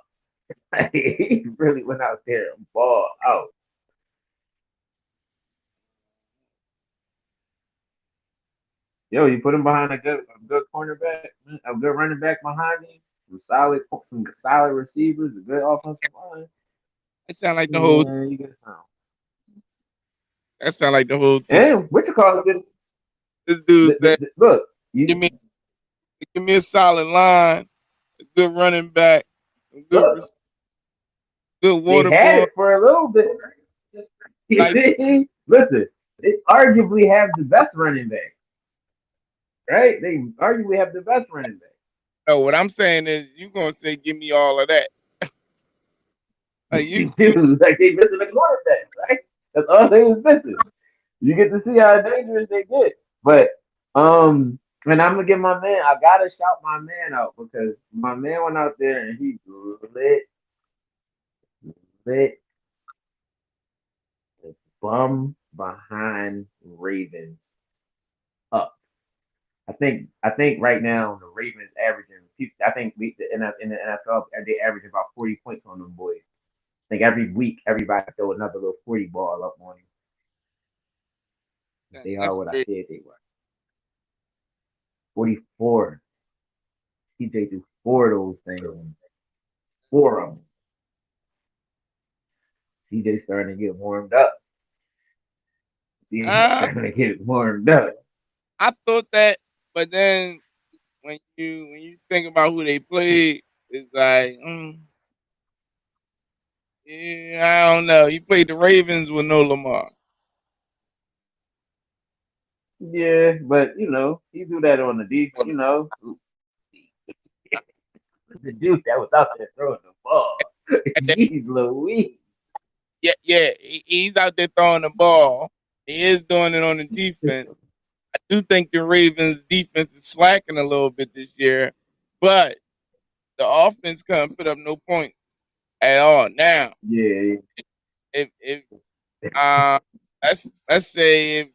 He really went out there and ball out. Yo, you put him behind a good cornerback, a good running back behind him, some solid receivers, a good offensive line. That sound like the whole. Yeah, you get some. That sound like the whole team. And what you call it? This dude said, Look, "Give you me, give me a solid line, a good running back, a good, look. good They water had boy, it for a little bit. nice." Listen, they arguably have the best running back, right? They arguably have the best running back. No, what I'm saying is, you gonna say, "Give me all of that." You Dude, like they missing a quarterback, right? That's all they was missing. You get to see how dangerous they get. But and I'm gonna give my man. I gotta shout my man out because my man went out there and he lit the bum behind Ravens up. I think right now the Ravens averaging. I think in the NFL they average about 40 points on them boys. I think every week everybody throw another little 40 ball up on him. They are that's what I crazy. said they were. 44. CJ threw four of those things. Four of them. CJ starting to get warmed up. CJ Uh, starting to get warmed up. I thought that, but then when you think about who they played, it's like, yeah, I don't know. He played the Ravens with no Lamar. Yeah, but he do that on the D. The dude that was out there throwing the ball. And then, Jeez Louise. yeah, yeah, he's out there throwing the ball. He is doing it on the defense. I do think the Ravens defense is slacking a little bit this year, but the offense couldn't put up no points at all. Now, Yeah, if uh let's say if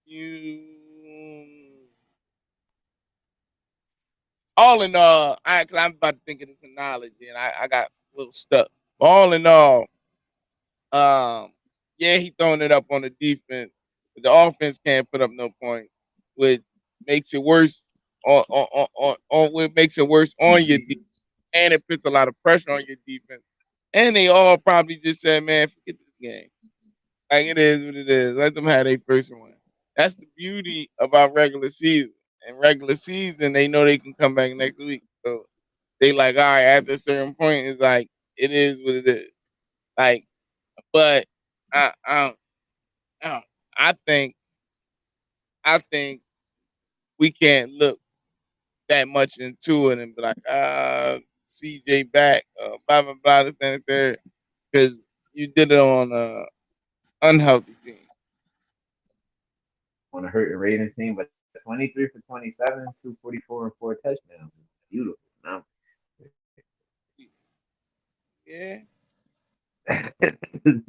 you all in all, cause I'm about to think of this analogy and I got a little stuck. All in all, um, yeah, he throwing it up on the defense, but the offense can't put up no points, which makes it worse on what makes it worse on your defense, and it puts a lot of pressure on your defense. And they all probably just said, "Man, forget this game. Like it is what it is. Let them have their first one." That's the beauty about regular season. In regular season, they know they can come back next week. So they like, all right, at a certain point, it's like it is what it is. Like, but I, I, I, I think, I think we can't look that much into it and be like, CJ back, blah blah blah, this and that, because you did it on a unhealthy team. on a hurting Ravens team, but 23 for 27, 244 and four touchdowns. Beautiful. Now, Yeah,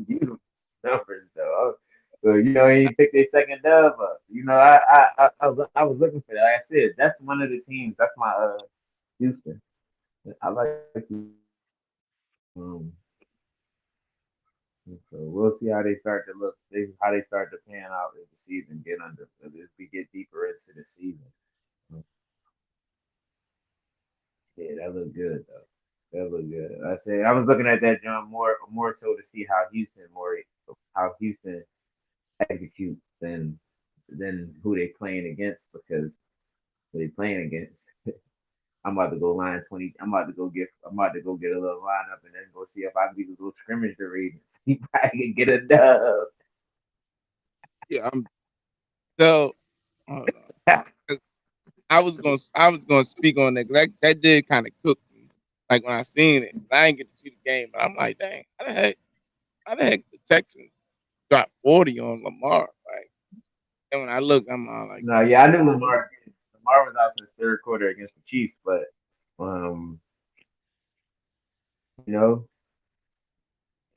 beautiful numbers though. So he picked their second dub up. I was looking for that. Like I said, that's one of the teams. That's my Houston. I like Houston. Um, so we'll see how they start to look. How they start to pan out as the season get under as we get deeper into the season. Um, Yeah, that looked good though. That looked good. I said I was looking at that John more so to see how Houston executes than who they playing against because who they playing against. I'm about to go line 20. I'm about to go get a little lineup and then go see if I can get a little scrimmage the Ravens. See if I can get a dub. yeah. So hold on. I was gonna speak on that 'cause that did kind of cook me. Like when I seen it, I didn't get to see the game, but I'm like, dang, how the heck the Texans dropped 40 on Lamar? Like, and when I look, I'm all like, No, yeah, I knew Lamar was out in the third quarter against the Chiefs, but um, you know,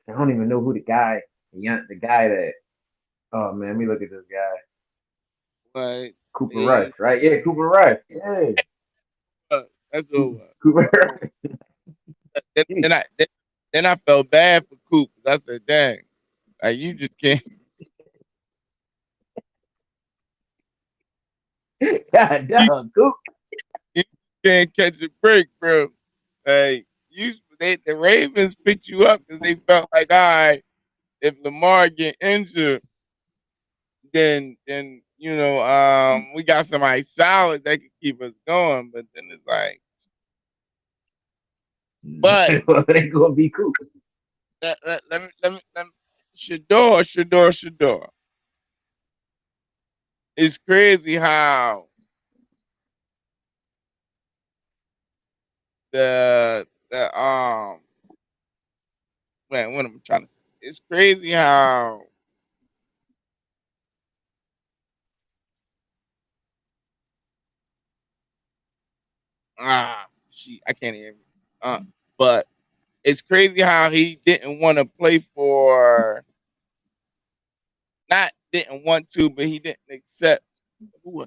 I don't even know who the guy that. Oh man, let me look at this guy, but Cooper Rush, eh, right? Yeah, Cooper Rush. Yeah, that's over. Cooper Rush. Then, then I then, then I felt bad for Coop. 'Cause I said, dang, like you just can't. God You, damn, Coop. you can't catch a break, bro. Hey, the Ravens picked you up because they felt like, all right, if Lamar get injured, then we got somebody solid that could keep us going. But then it's like, but They gonna be Coop. let me Shador. It's crazy how the man, what am I trying to say? It's crazy how I can't even. But it's crazy how he didn't want to play for, not didn't want to, but he didn't accept. Who,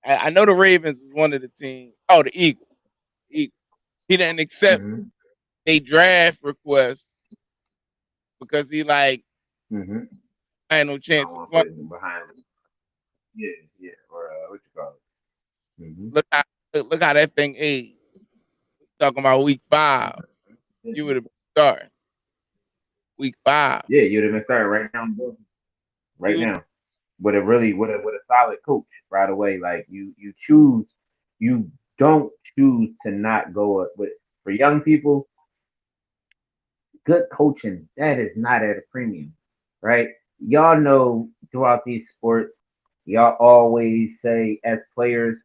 I know the Ravens was one of the teams. Oh, the Eagles. Eagles. He didn't accept Mm-hmm. a draft request because he like Mm-hmm. I had no I chance don't of want to playing. put it behind him. Yeah, yeah. Or what you call it? Mm-hmm. Look how look how that thing aged. Talking about week 5, you would have started week 5. Yeah, you'd have been starting right now, bro. Right You would now. With a really with a solid coach right away. Like you don't choose to not go with for young people, good coaching, that is not at a premium, right? Y'all know throughout these sports, y'all always say as players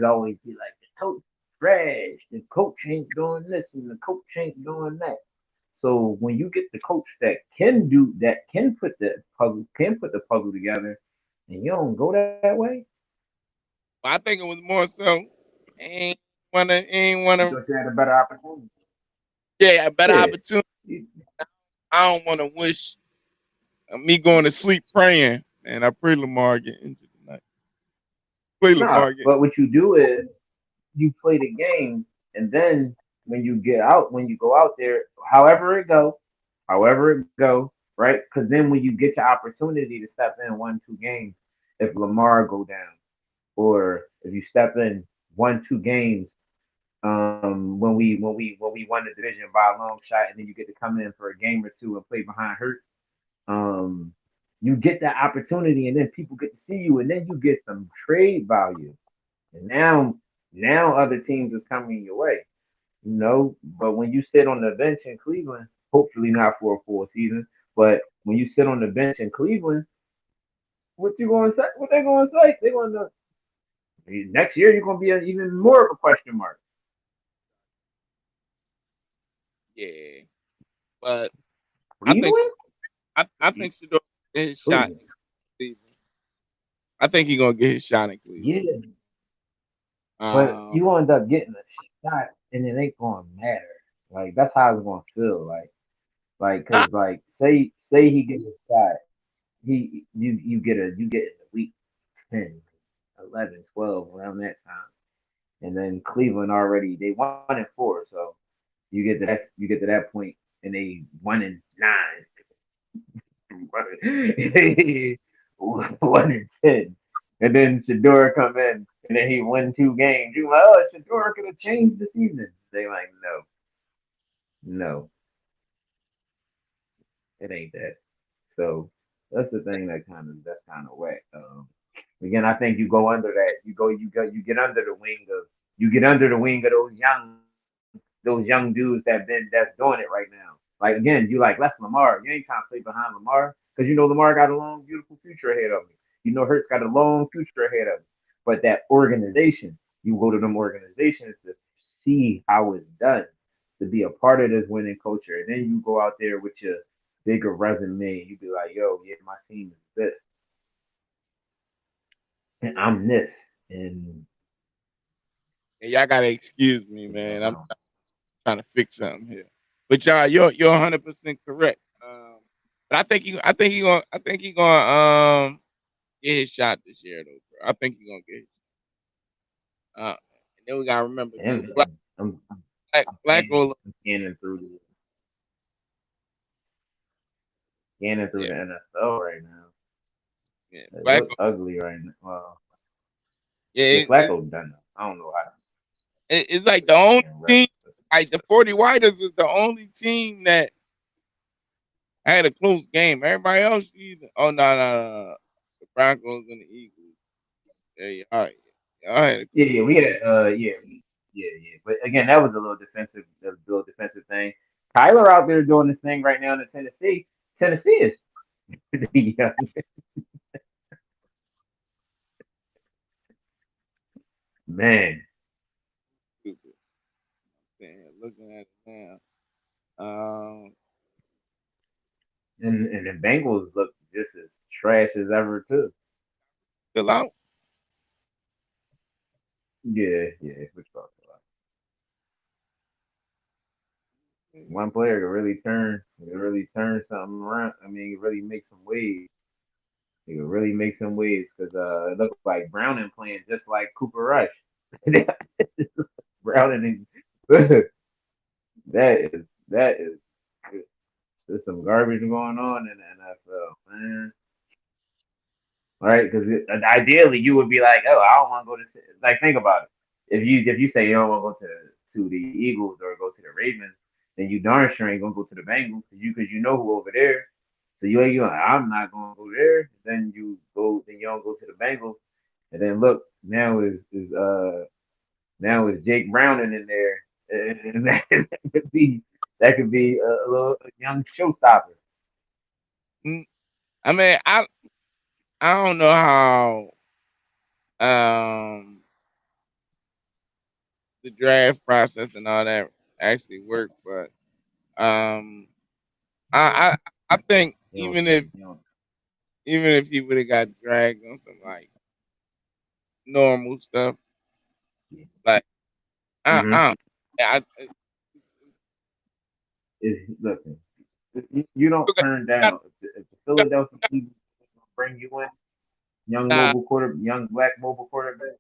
always be like, the coach trash, the coach ain't doing this and the coach ain't doing that. So when you get the coach that can put the puzzle together, and you don't go that way, I think it was more so ain't you wanna thought you had a better opportunity. yeah, a better Yeah. opportunity. You, I don't wanna wish me going to sleep praying, and I pray Lamar get injured tonight. Play nah, Lamar get but what you do is you play the game, and then when you go out there, however it go, right? Because then when you get your opportunity to step in 1, 2 games, if Lamar go down, or if you step in 1, 2 games, when we won the division by a long shot, and then you get to come in for a game or two and play behind Hurts, um, you get that opportunity, and then people get to see you, and then you get some trade value. And now other teams is coming your way, you know. But when you sit on the bench in Cleveland, hopefully not for a full season, but when you sit on the bench in Cleveland, what you going to say? What they going to say? They going to next year you're going to be even more of a question mark. yeah. But I think Cleveland, I think Shador get his shot Cleveland, in Cleveland. I think he's gonna get his shot in Cleveland. yeah. But Um, you end up getting a shot, and it ain't going to matter. Like that's how it's going to feel. nah, Cause like say he gets a shot, you get in the week 10, 11, 12 around that time, and then Cleveland already they 1-4, so you get to that point and they 1-9, 1-10, and then Shador come in and then he won 2 games. You like, oh, Shador could have changed the season. They like, no, no, it ain't that. So that's the thing that's kind of whack. Again, I think you go under that. You get under the wing of those young dudes that's doing it right now. Like again, you like Les Lamar. You ain't trying to play behind Lamar because you know Lamar got a long, beautiful future ahead of him. You know Hurts got a long future ahead of him. But that organization, you go to them organizations to see how it's done, to be a part of this winning culture, and then you go out there with your bigger resume. You be like, yo, yeah, my team is this, and I'm this, and and y'all gotta excuse me, you know, man. I I'm don't. trying to fix something here. But y'all, you're 100% correct. But I think he gonna get his shot this year though, bro. I think he gonna get. And then we gotta remember too, And I'm, I'm, Black Ola, I'm scanning through yeah, the NFL right now. yeah, It Black look ugly right now. Well, Yeah, Yeah, Flacco done though. I don't know how. it's like the only Damn team, ref. like the 40 Whiters was the only team that had a close game. Everybody else, either, oh no, the Broncos and the Eagles. Yeah, y'all had a Yeah, close. yeah, we had yeah. But again, that was a little defensive thing. Kyler out there doing this thing right now in Tennessee. Tennessee is yeah, man, Stupid. Man, looking at it now. Um, and the Bengals look just as trash as ever too. Still out. Yeah, which about one player can really turn something around. I mean, it really make some waves. It can really make some waves because it looks like Browning playing just like Cooper Rush. Browning and that is there's some garbage going on in the NFL, man. All right, because ideally you would be like, oh, I don't want to go to like think about it. If you say you don't want to go to the Eagles or go to the Ravens, then you darn sure ain't gonna go to the Bengals because you know who over there. So you like, I'm not gonna go there. Then you don't go to the Bengals, and then look now is Jake Browning in there, and that could be a little a young showstopper. Mm, I mean, I don't know how the draft process and all that actually work, but um, I I think You know, you know, even if he would have got dragged on some like normal stuff, yeah. like Mm-hmm. I Listen, you don't look at turn got, down if the Philadelphia Eagles bring you in, nah, young black mobile quarterback.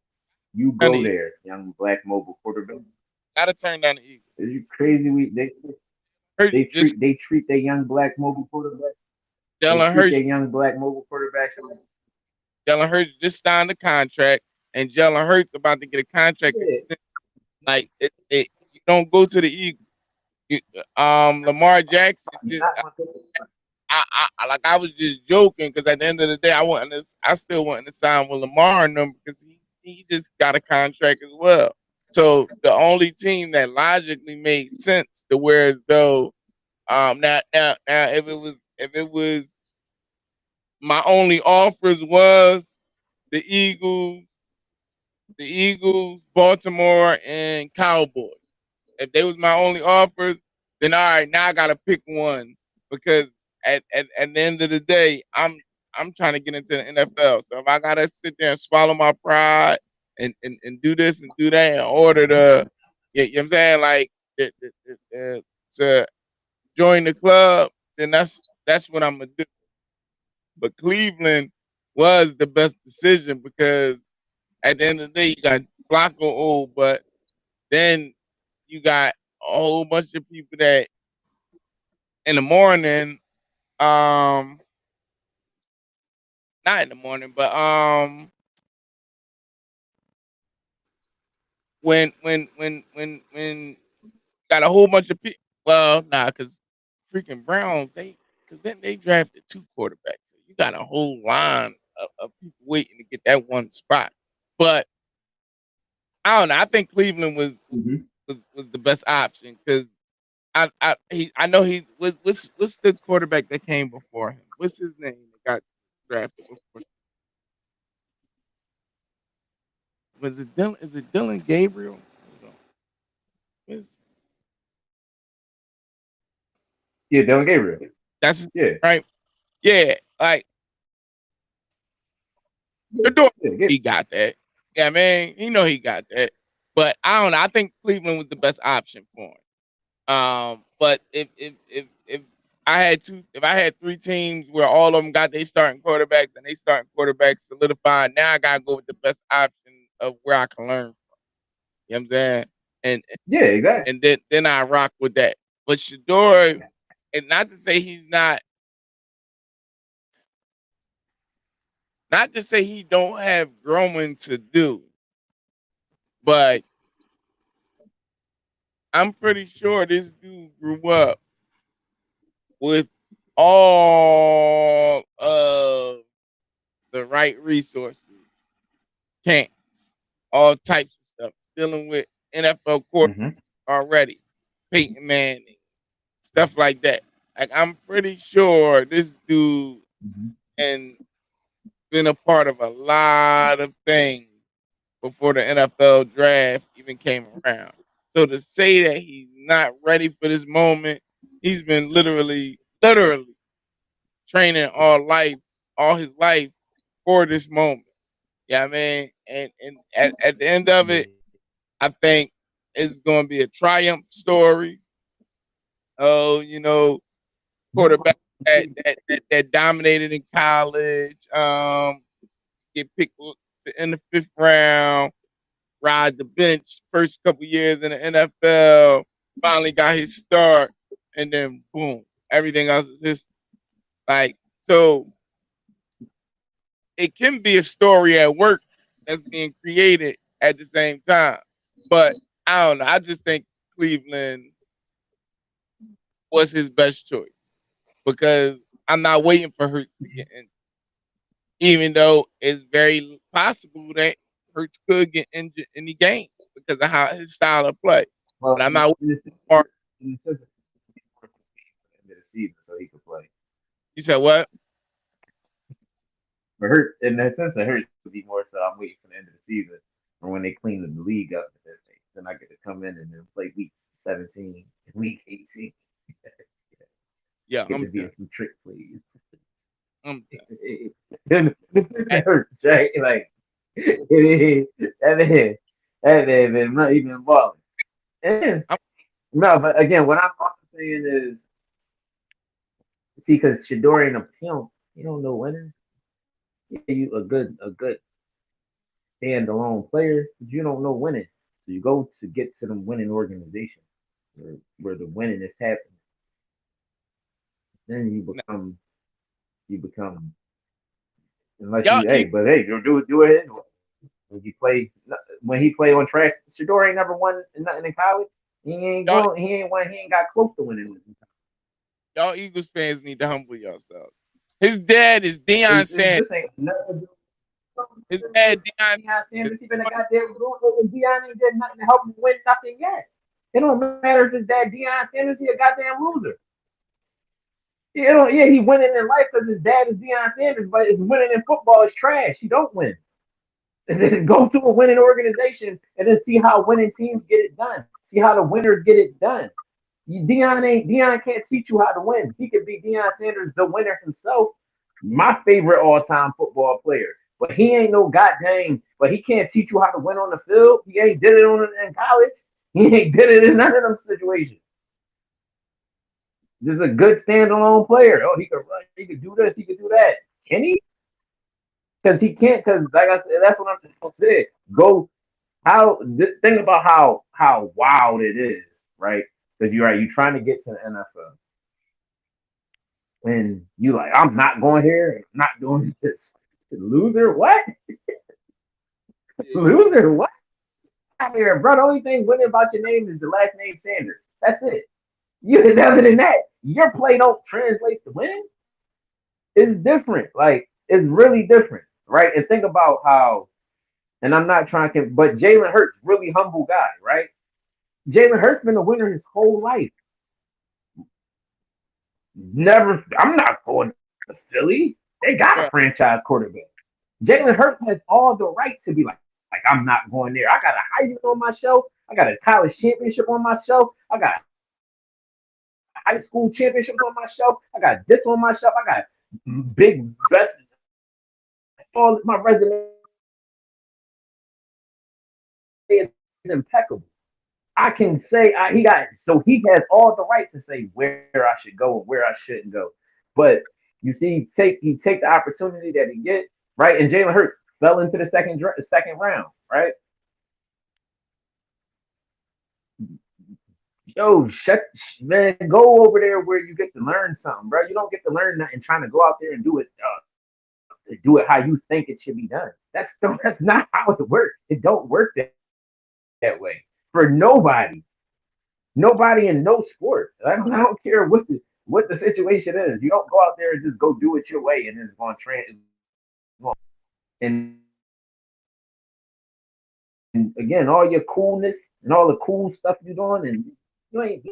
You down go the there, young black mobile quarterback. gotta turn down the Eagles. Are you crazy? Hurts just They treat their young black mobile quarterback. They Jalen treat their Hurts. young black mobile quarterback. Jalen Hurts just signed a contract, and Jalen Hurts about to get a contract Yeah, extension. Like you don't go to the Eagles. You, Lamar Jackson you're just not gonna take like I was just joking because at the end of the day, I still wanted to sign with Lamar and them because he just got a contract as well. So the only team that logically made sense to where as though now if it was my only offers was the Eagles, Baltimore, and Cowboys. If they was my only offers, then all right, now I gotta pick one because at the end of the day, I'm trying to get into the NFL. So if I gotta sit there and swallow my pride and do this and do that in order to, you know what I'm saying, like to join the club, then that's what I'm gonna do. But Cleveland was the best decision because at the end of the day, you got Flacco old, but then you got a whole bunch of people that in the morning, um, not in the morning, but when got a whole bunch of people. Well, nah, because freaking Browns because then they drafted two quarterbacks, so you got a whole line of people waiting to get that one spot. But I don't know. I think Cleveland Mhm. was the best option because I know what's the quarterback that came before him? What's his name that got drafted before? Was it Dylan? Is it Dylan Gabriel? Hold on. What's- Yeah, Dylan Gabriel. That's his- Yeah, right. Yeah, like yeah, the door. yeah. He got that. Yeah, man. He know he got that. But I don't know. I think Cleveland was the best option for him. But if I had three teams where all of them got their starting quarterbacks and they starting quarterbacks solidified, now I gotta go with the best option of where I can learn. You know what I'm saying? And Yeah, exactly. then I rock with that. But Shador, and not to say he's not to say he don't have growing to do. But I'm pretty sure this dude grew up with all of the right resources, camps, all types of stuff, dealing with NFL quarterbacks Mm-hmm. already, Peyton Manning, stuff like that. Like I'm pretty sure this dude Mm-hmm. and been a part of a lot of things before the NFL draft even came around. So to say that he's not ready for this moment, he's been literally training all his life for this moment. Yeah, I mean, and at the end of it, Yeah. I think it's going to be a triumph story. Oh, No, quarterback that dominated in college, get picked in the fifth round, ride the bench first couple years in the NFL, finally got his start, and then boom, everything else is history. Like so, it can be a story at work that's being created at the same time. But I don't know. I just think Cleveland was his best choice because I'm not waiting for Hurts to get injured, even though it's very possible that Hurts could get injured in the game because of how his style of play. But well, I'm not waiting in the for. sense of the end of the season, so he could play. You said what? But hurt in the sense of hurt would be more so. I'm waiting for the end of the season, or when they clean the league up, then I get to come in and then play week 17, week 18. Yeah, Get I'm to be done. a few trick plays. I'm done. Then the sense Hey, of hurts, right? Like that man been not even balling. And I'm, no, but again, what I'm also saying is, see, because Shador ain't a pimp, you don't know winning. Yeah, you a good standalone player, but you don't know winning. So you go to get to the winning organization where the winning is happening. Then you become unless y'all you Eagles, but hey, you do it his way. When you play when he played on track, Shador ain't never won nothing in college. y'all, He ain't got close to winning. y'all Eagles fans need to humble yourselves. His dad is Deion Sanders. This ain't nothing. His dad, Deion Deion Sanders. Sanders, he been a goddamn loser, and Deion ain't did nothing to help him win nothing yet. It don't matter if his dad Deion Sanders, he a goddamn loser. Yeah, he winning in life because his dad is Deion Sanders, but his winning in football is trash. He don't win. And then go to a winning organization and then see how winning teams get it done. See how the winners get it done. Deion can't teach you how to win. He could be Deion Sanders, the winner himself, my favorite all-time football player. But he ain't no goddamn. But he can't teach you how to win on the field. He ain't did it in college. He ain't did it in none of them situations. This is a good standalone player. Oh, he could run. He could do this. He could do that. Can he? Because he can't. Because like I said, that's what I'm saying. Go think about how wild it is, right? Because you're right. You're trying to get to the NFL, and you like, I'm not going here. I'm not doing this. Loser, what? Yeah, Loser, what? Out here, bro. The only thing winning about your name is the last name Sanders. That's it. You other than that, your play don't translate to winning. It's different. Like it's really different, right? And think about how. And I'm not trying to, but Jalen Hurts, really humble guy, right? Jalen Hurts been a winner his whole life. Never. I'm not going to Philly. They got a right. franchise quarterback. Jalen Hurts has all the right to be like I'm not going there. I got a Heisman on my shelf. I got a college championship on my shelf. I got high school championships on my shelf. I got this on my shelf. I got big best. All my resume is impeccable. I can say he has all the right to say where I should go and where I shouldn't go. But you see, he take the opportunity that he get right, and Jalen Hurts fell into the second round, right? Yo, man, go over there where you get to learn something, bro. You don't get to learn nothing trying to go out there and do it how you think it should be done. That's not how it works. It don't work that way. that way for nobody. Nobody in no sport. I don't care what the situation is. You don't go out there and just go do it your way and it's going to and again, all your coolness and all the cool stuff you doing, and you ain't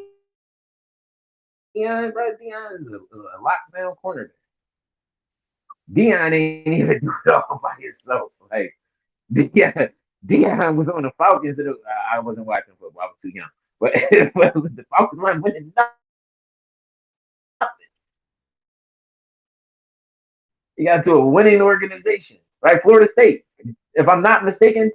Dion, bro. Dion is a lockdown corner. Dion ain't even do it all by himself. Like Dion, Dion was on the Falcons. I wasn't watching football. I was too young. But, but the Falcons weren't winning nothing. He got to a winning organization, right? Florida State. If I'm not mistaken,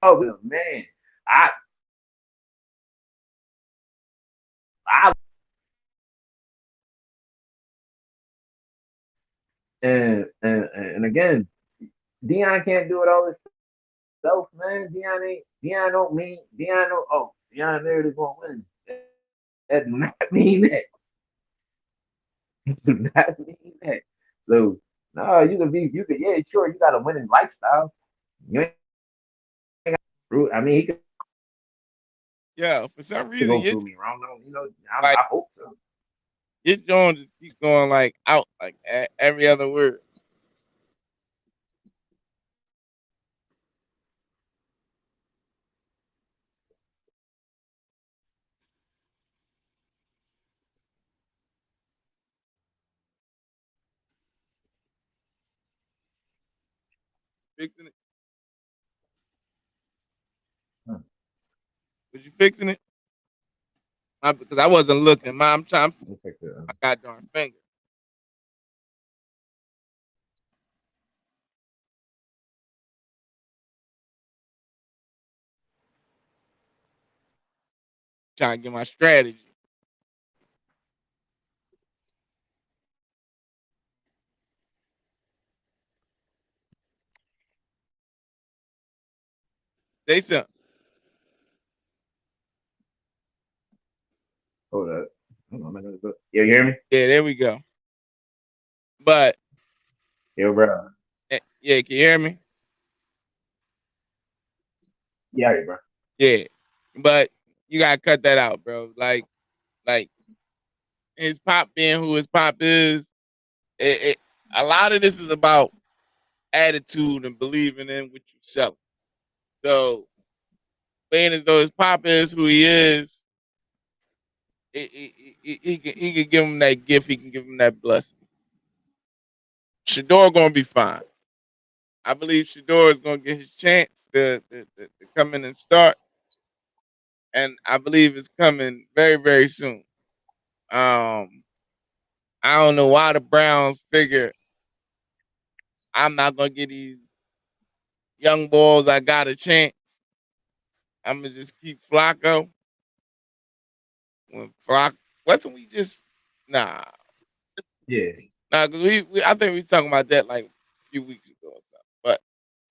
oh man, I I and again, Dion can't do it all himself, man. Dion don't mean Dion don't Dion there to go win. That do not mean that. Do not mean that. So no, you could yeah, sure you got a winning lifestyle. You ain't I mean he could Yeah, for some reason go you prove me wrong. No, like I hope so. your Jones just keep going like out like every other word. Fixing it? Hmm. Was you fixing it? Because I wasn't looking. I'm trying to see Let me check the my goddamn finger. Trying to get my strategy. Say something. hold up. Hold on, man. You hear me? Yeah, there we go. But Yo, bro. yeah, can you hear me? Yeah, bro. Yeah, but you gotta cut that out, bro. Like his pop being who his pop is. It a lot of this is about attitude and believing in what you sell. So being as though his pop is who he is, he can give him that gift. He can give him that blessing. Shador gonna be fine. I believe Shador is gonna get his chance to come in and start, and I believe it's coming very very soon. Um, I don't know why the Browns figure I'm not gonna get these young boys. I got a chance. I'm gonna just keep Flacco. When Flock, wasn't we just nah Yeah. nah? Because I think we was talking about that like a few weeks ago or something. But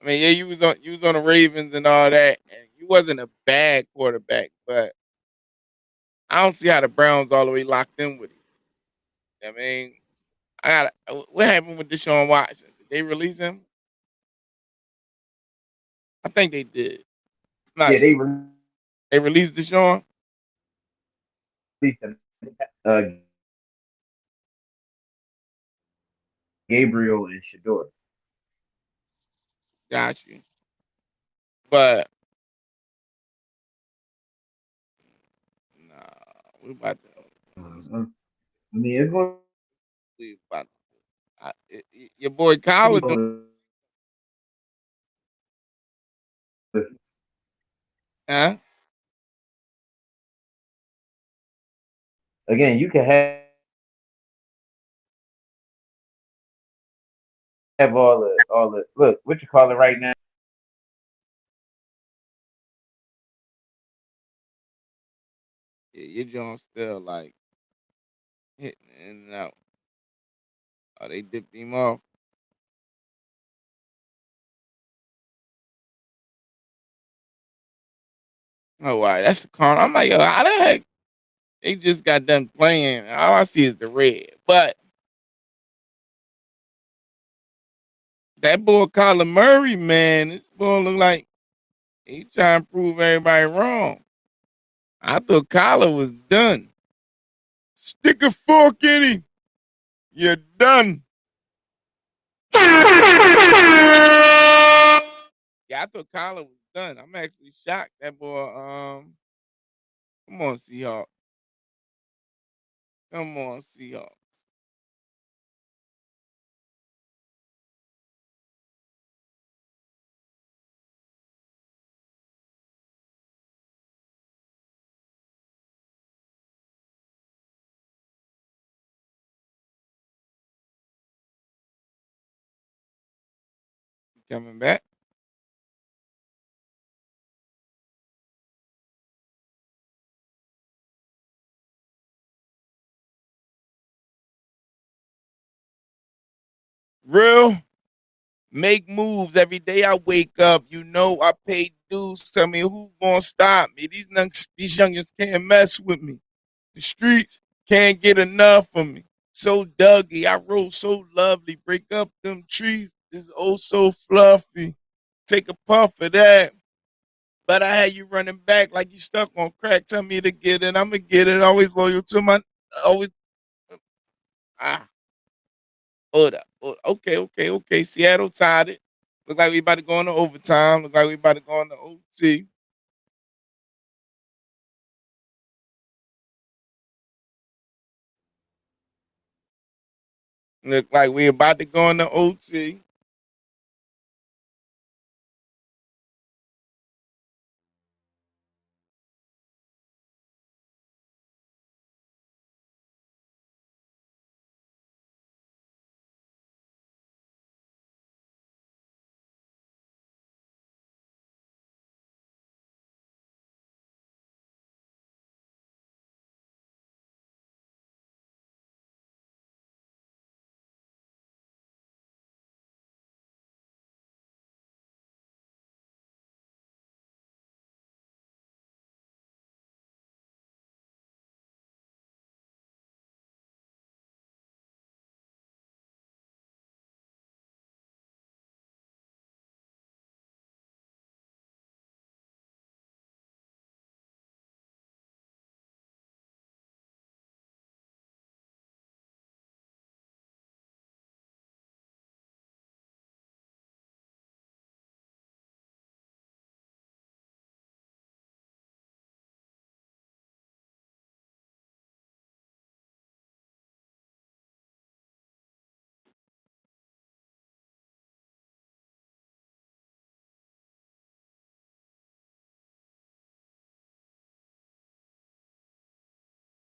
I mean, yeah, you was on the Ravens and all that, and you wasn't a bad quarterback, but I don't see how the Browns all the way locked in with him. I mean, I got what happened with Deshaun Watson? Did they release him? I think they did. I'm not Yeah, they sure. released They released Deshaun. them. Gabriel and Shador. Got you. But nah, we about to. I mean, it's going We about to your boy to Kyler be doing. Huh? again. You can have all the look. What you call it right now? Yeah, your Jones still like hitting in and out. Oh, they dipped him off. Oh, wow, that's the corner. I'm like, yo, how the heck they just got done playing? All I see is the red. But That boy Kyler Murray, man, this boy look like he trying to prove everybody wrong. I thought Kyler was done. Stick a fork in him. You're done. Yeah, I thought Kyler was done. I'm actually shocked. That boy, come on, Seahawks. Come on, Seahawks. Coming back. Real. Make moves every day I wake up. You know I pay dues. Tell me who gonna stop me. These youngins can't mess with me. The streets can't get enough of me. So Dougie, I roll so lovely. Break up them trees. This oh so fluffy. Take a puff of that. But I had you running back like you stuck on crack. Tell me to get it. I'ma get it. Always loyal to my always ah. Hold up. Okay. Seattle tied it. Look like we about to go into overtime. Look like we about to go into OT. Look like we about to go into OT.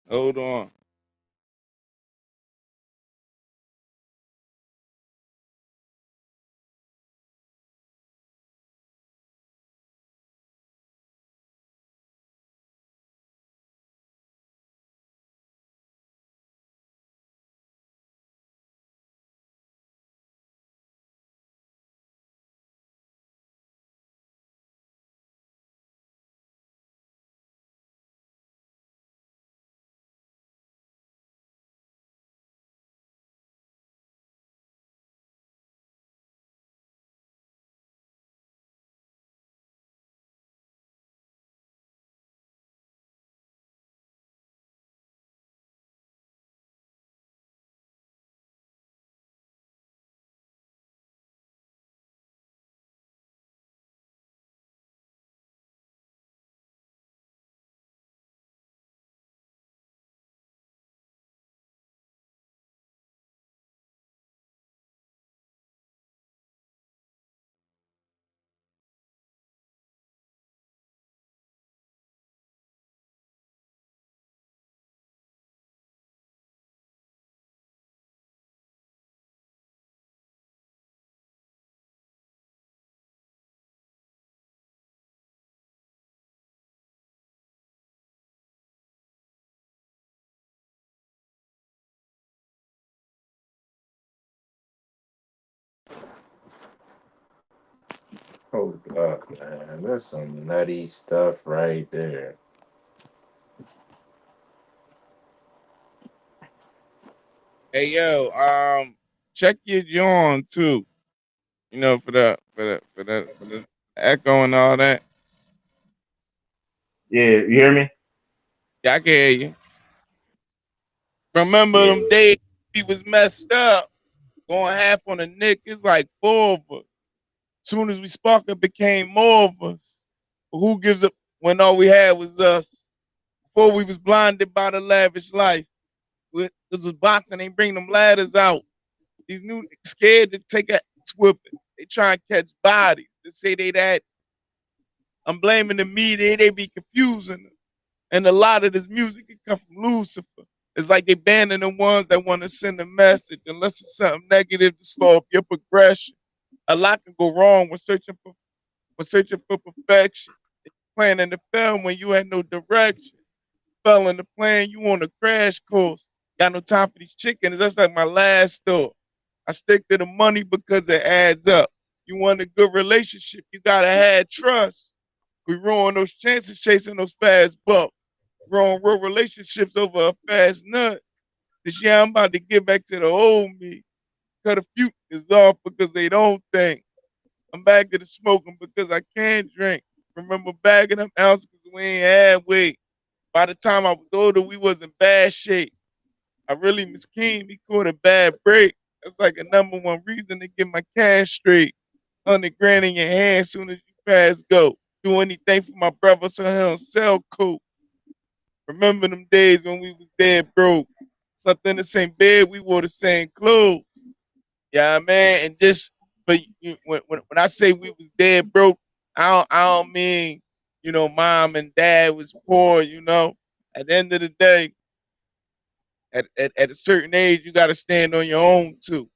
Hold on. Hold up, man. That's some nutty stuff right there. Hey yo, check your John too. For the echo and all that. Yeah, you hear me? Yeah, I can hear you. Remember them Yeah. days we was messed up, going half on the nick. It's like four of us. Soon as we sparked, it became more of us. But who gives up when all we had was us? Before we was blinded by the lavish life. This was boxing, they bring them ladders out. These new scared to take a whipping. They try and catch bodies. They say they that. I'm blaming the media. They be confusing them. And a lot of this music can come from Lucifer. It's like they banning the ones that want to send a message, unless it's something negative to slow up your progression. A lot can go wrong when searching for perfection. Planning to fail when you had no direction. Fell in the plan, you on a crash course. Got no time for these chickens. That's like my last thought. I stick to the money because it adds up. You want a good relationship, you gotta have trust. We ruin those chances chasing those fast bucks. Ruin real relationships over a fast nut. This year I'm about to get back to the old me. Cut a few is off because they don't think. I'm back to the smoking because I can't drink. Remember bagging them ounces because we ain't had weight. By the time I was older, we was in bad shape. I really miss King. He caught a bad break. That's like a number one reason to get my cash straight. 100 grand in your hand soon as you pass go. Do anything for my brother so he don't sell coke. Remember them days when we was dead broke. Slept in the same bed, we wore the same clothes. Yeah, man. And just but when I say we was dead broke, I don't mean mom and dad was poor. At the end of the day, at a certain age, you got to stand on your own too.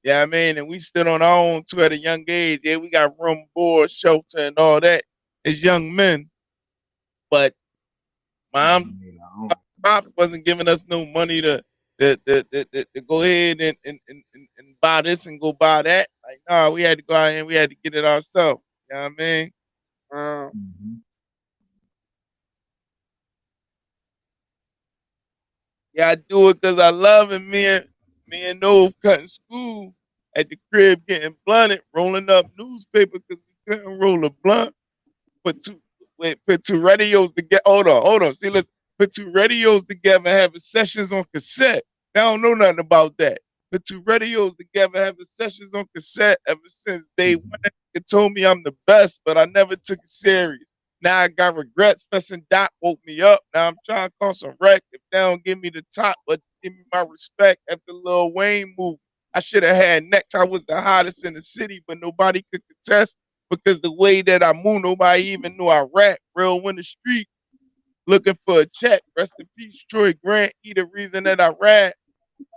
Yeah, I mean, and we stood on our own too at a young age. Yeah, we got room, board, shelter, and all that as young men. But Yeah, mom, man, I don't- pops wasn't giving us no money to go ahead and buy this and go buy that. Like, nah, we had to go out here and we had to get it ourselves. You know what I mean? Uh, Mhm. yeah, I do it because I love it. Me and Nove cutting school at the crib getting blunted, rolling up newspaper because we couldn't roll a blunt. Put two put two radios together. Hold on. See, let's put two radios together having sessions on cassette. I don't know nothing about that. Put two radios together having sessions on cassette ever since day one. It told me I'm the best, but I never took it serious. Now I got regrets. Fessing Doc woke me up. Now I'm trying to call some wreck. If they don't give me the top, but give me my respect after Lil Wayne moved. I should have had next. I was the hottest in the city, but nobody could contest because the way that I move, nobody even knew I rap. Real in the street, looking for a check. Rest in peace, Troy Grant. He the reason that I rap.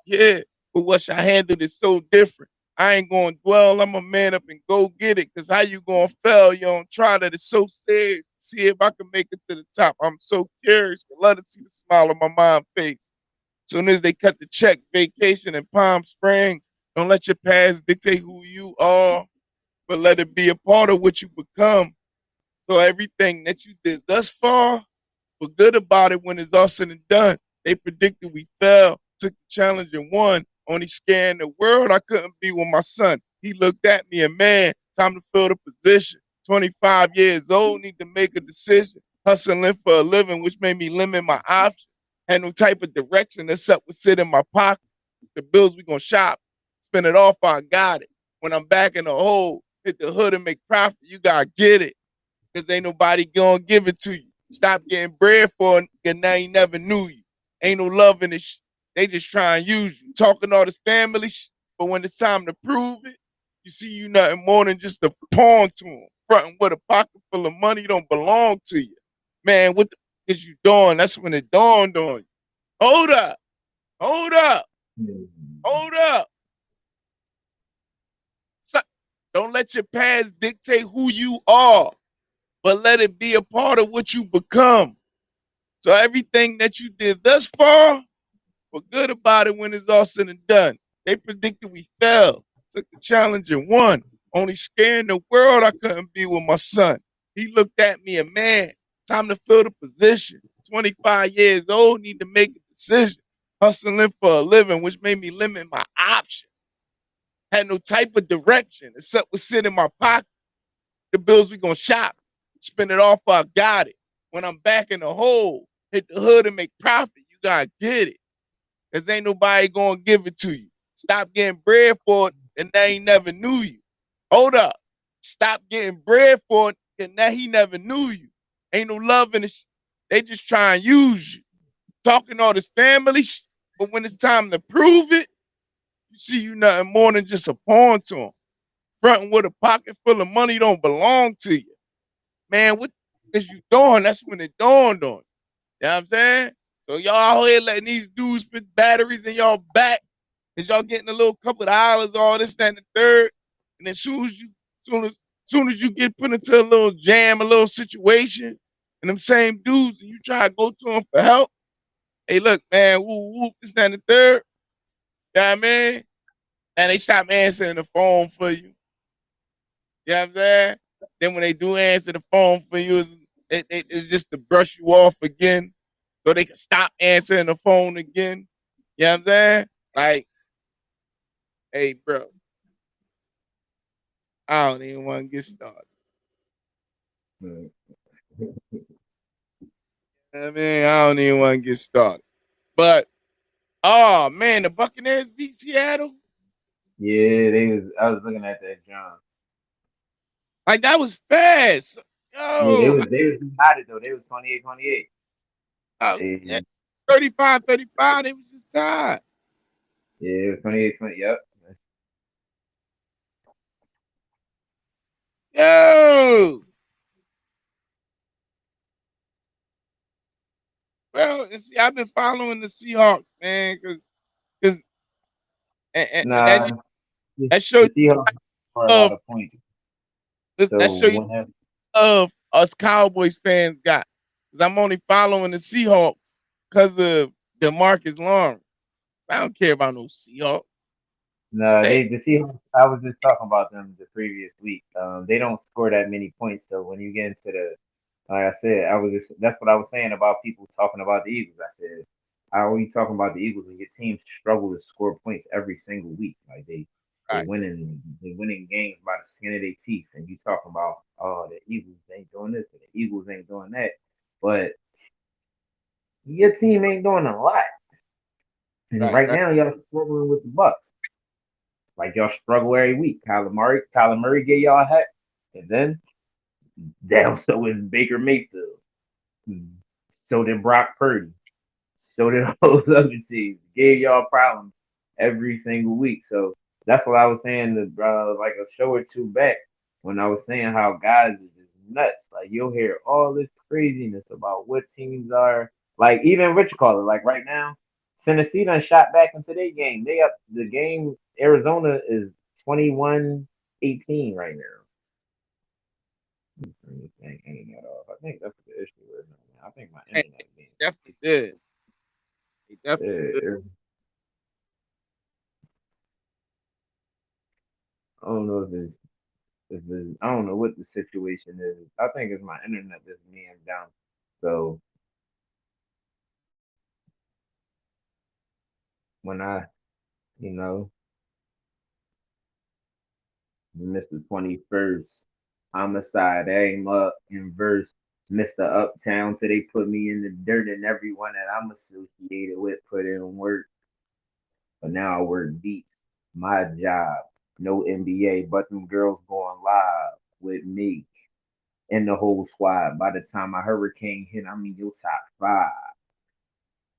Yeah, but what I handled is so different. I ain't gonna dwell. I'm a man up and go get it. Cause how you gonna fail? You don't try that. It's so serious. See if I can make it to the top. I'm so curious. But love to see the smile on my mom's face. Soon as they cut the check, vacation in Palm Springs. Don't let your past dictate who you are, but let it be a part of what you become. So everything that you did thus far, feel good about it when it's all said and done. They predicted we fell, took the challenge and won. Only scaring the world I couldn't be with my son. He looked at me and man, time to fill the position. 25 years old, need to make a decision. Hustling for a living, which made me limit my options. Had no type of direction except what sit in my pocket. The bills we gonna shop, spend it off. I got it. When I'm back in the hole, hit the hood and make profit. You gotta get it because ain't nobody gonna give it to you. Stop getting bread for it, and now he never knew you. Ain't no love in this shit. They just try and use you. Talking all this family shit, but when it's time to prove it, you see you nothing more than just a pawn to them. Fronting with a pocket full of money don't belong to you. Man, what the is you doing? That's when it dawned on you. Hold up, hold up, hold up. So- don't let your past dictate who you are, but let it be a part of what you become. So everything that you did thus far, feel good about it when it's all said and done. They predicted we fell, took the challenge and won. Only scaring the world I couldn't be with my son. He looked at me and man, time to fill the position. 25 years old, need to make a decision. Hustling for a living, which made me limit my options. had no type of direction except what's sitting in my pocket. The bills we gonna shop, spend it off. I got it. When I'm back in the hole, hit the hood and make profit. You gotta get it, cause ain't nobody gonna give it to you. Stop getting bread for it, and they ain't never knew you. Hold up, stop getting bread for it, and now he never knew you. Ain't no love in it. They just try and use you, talking all this family, but when it's time to prove it, you see you nothing more than just a pawn to them. Fronting with a pocket full of money don't belong to you. Man, what is you doing? That's when it dawned on you. You know what I'm saying? So y'all out here letting these dudes put batteries in y'all back because y'all getting a little couple of dollars, all this, that, and the third. And as soon as you get put into a little jam, a little situation, and them same dudes, and you try to go to them for help, hey, look, man, whoop, whoop, this, that, and the third. You know what I mean? And they stop answering the phone for you. You know what I'm saying? Then when they do answer the phone for you, it's just to brush you off again so they can stop answering the phone again. You know what I'm saying? Like, hey, bro, I don't even want to get started. Mm. I mean, I don't even want to get started. But, oh, man, the Buccaneers beat Seattle. Yeah, they was. I was looking at that, John. Like, that was fast. Yeah, they Yo, was. They was united though. They was 28-28. yeah, They, 35-35, they was just tied. yeah, it was 28-20. Yep. Yo, well, and see, I've been following the Seahawks, man, because and Nah, that show the you Seahawks score a lot love of points. that So show you whenever, love us Cowboys fans got. Because I'm only following the Seahawks because of DeMarcus Lawrence. I don't care about no Seahawks. nah, They the Seahawks. I was just talking about them the previous week. They don't score that many points. So when you get into the, like I said, I was just that's what I was saying about people talking about the Eagles. I said, how are you talking about the Eagles when your team struggle to score points every single week? Like right, they winning games by the skin of their teeth, and you talking about oh the Eagles ain't doing this, and the Eagles ain't doing that, but your team ain't doing a lot. And right, right right. now, y'all struggling with the Bucks. Like y'all struggle every week. Kyler Murray gave y'all a hat, and then down so is Baker Mayfield. So did Brock Purdy. So did all those other teams. Gave y'all problems every single week. So that's what I was saying like a show or two back when I was saying how guys are just nuts. Like you'll hear all this craziness about what teams are like even Rich call it. Like right now, Tennessee done shot back into their game. They up the game Arizona is 21-18 right now. Ain't that off. I think that's the issue right now. I think my Hey, internet being definitely did. He definitely did. yeah, I don't know if it's I don't know what the situation is. I think it's my internet that's being down. So when you know, Mr. 21st, homicide, aim up, inverse, Mr. Uptown, so they put me in the dirt and everyone that I'm associated with put in work. But now I work beats. My job. No NBA, but them girls going live with me and the whole squad. By the time my hurricane hit, I'm in your top five.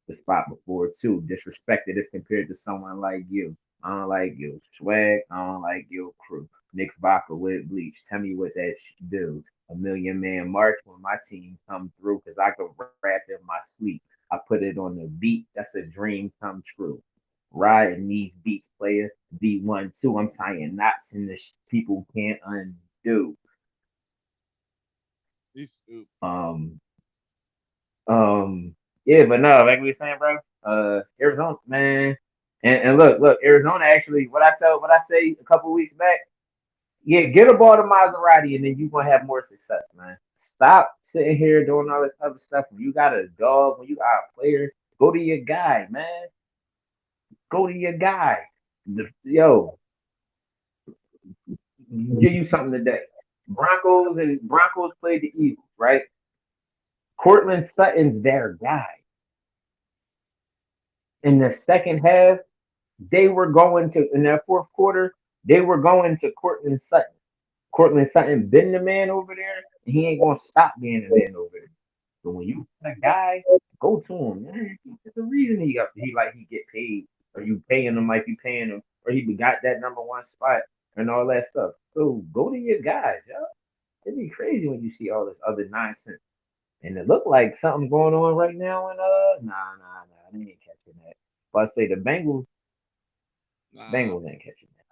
The spot before too. Disrespected if compared to someone like you. I don't like your swag. I don't like your crew. Nick's vodka with bleach. Tell me what that do. A million man march when my team come through because I could rap in my sleep. I put it on the beat. That's a dream come true. Riding these beats, player. V1, 2. I'm tying knots in the people can't undo. He's stupid. Um, yeah, but no, like we were saying, bro, Arizona, man, and look, Arizona actually, what I say a couple weeks back, yeah, get a ball to Maserati, and then you're gonna have more success, man. Stop sitting here doing all this other stuff. When you got a dog, when you got a player, go to your guy, man. Go to your guy. Yo, give you something today. Broncos played the Eagles, right? Cortland Sutton's their guy. In the second half, they were going to in that fourth quarter, they were going to Cortland Sutton. Cortland Sutton been the man over there, and he ain't gonna stop being the man over there. So when you got a guy, go to him, man. There's a reason he get paid, or you paying him like you paying him, or he got that number one spot and all that stuff. So go to your guys, yo. It'd be crazy when you see all this other nonsense. And it looked like something going on right now, and they ain't catching that. But I say the Nah, Bengals ain't catching that.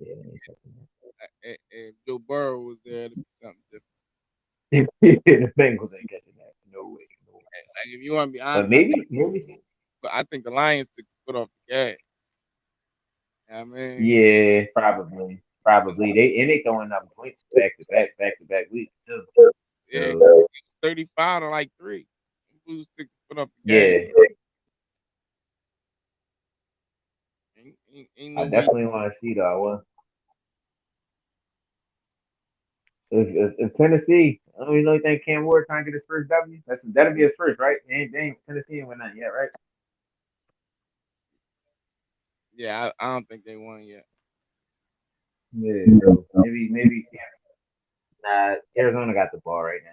Yeah, they ain't catching if Joe Burrow was there, it'd be something different. that. The Bengals ain't catching that. No way, no way. Like, if you want to be But honest, maybe, I think the Lions took the foot off the gas. You know what I mean, yeah, probably. They throwing up points back to back weeks too. yeah, it So was 35 to like 3. Blues took the foot off the gas. yeah, Ain't I no way. definitely want to see though. I want if Tennessee, I don't really think Cam Ward trying to get his first W. That'll be his first, right? Ain't Tennessee ain't win nothing yet, right? Yeah, I don't think they won yet. Yeah, so maybe nah, Arizona got the ball right now.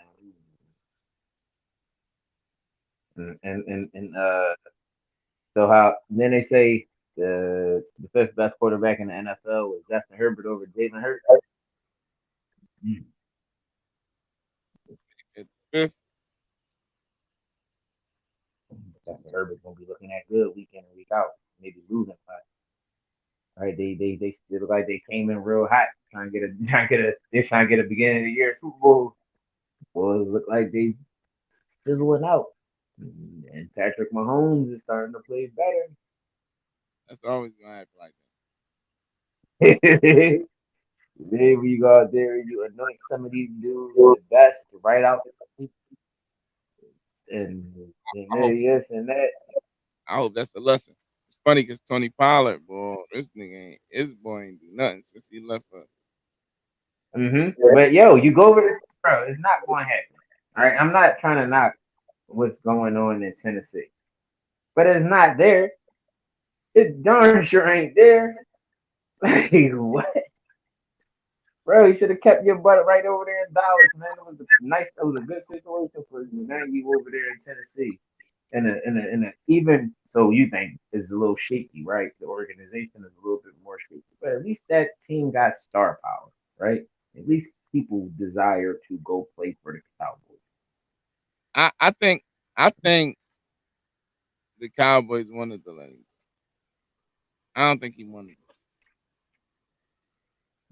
And so how then they say the fifth best quarterback in the NFL was Justin Herbert over Jalen Hurts. Mm. They said fifth. Justin Herbert's gonna be looking at good week in and week out, maybe losing five. All right, they still look like they came in real hot, trying to get a beginning of the year Super Bowl. Boys look like they fizzling out. And Patrick Mahomes is starting to play better. That's always gonna happen like Then when you go out there and you anoint some of these dudes the best right out and that. this and that. I hope that's a lesson. It's funny because Tony Pollard, boy, this nigga ain't his boy ain't do nothing since he left us. But yo, you go over there, bro. It's not going to happen. All right, I'm not trying to knock what's going on in Tennessee, but it's not there. It darn sure ain't there. Like what, bro? You should have kept your butt right over there in Dallas, man. It was a good situation for you. Now you over there in Tennessee. And even so, you think is a little shaky, right? The organization is a little bit more shaky, but at least that team got star power, right? At least people desire to go play for the Cowboys. I think the Cowboys wanted to let him. I don't think he wanted to.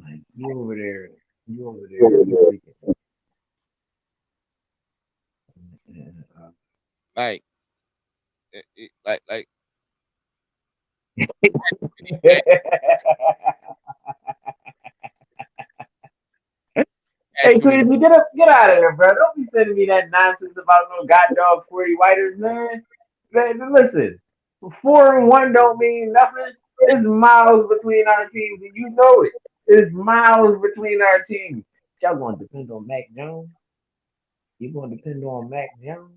Like you over there, you freaking. Uh, Like, like had Hey, too many. Queasy, get out of here, bro. Don't be sending me that nonsense about no god dog 40 whiters, man. Man, listen, 4-1 don't mean nothing. It's miles between our teams, and you know it. It's miles between our teams. Y'all gonna depend on Mac Jones? You gonna depend on Mac Jones?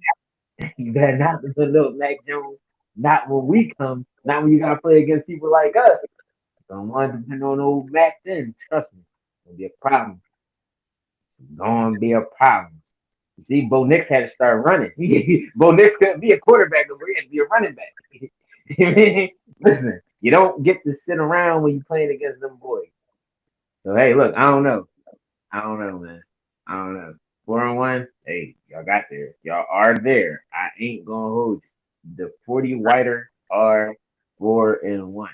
You better not depend on Mac Jones. Not when we come. Not when you gotta play against people like us. Don't want to depend on old Mac then. Trust me, it'll be a problem. It's gonna be a problem. You see, Bo Nix had to start running. Bo Nix couldn't be a quarterback, but he had to be a running back. Listen, you don't get to sit around when you're playing against them boys. So hey, look, I don't know. I don't know, man. I don't know. 4-1. Hey, y'all got there. Y'all are there. I ain't gonna hold you. The 40 whiter are 4-1.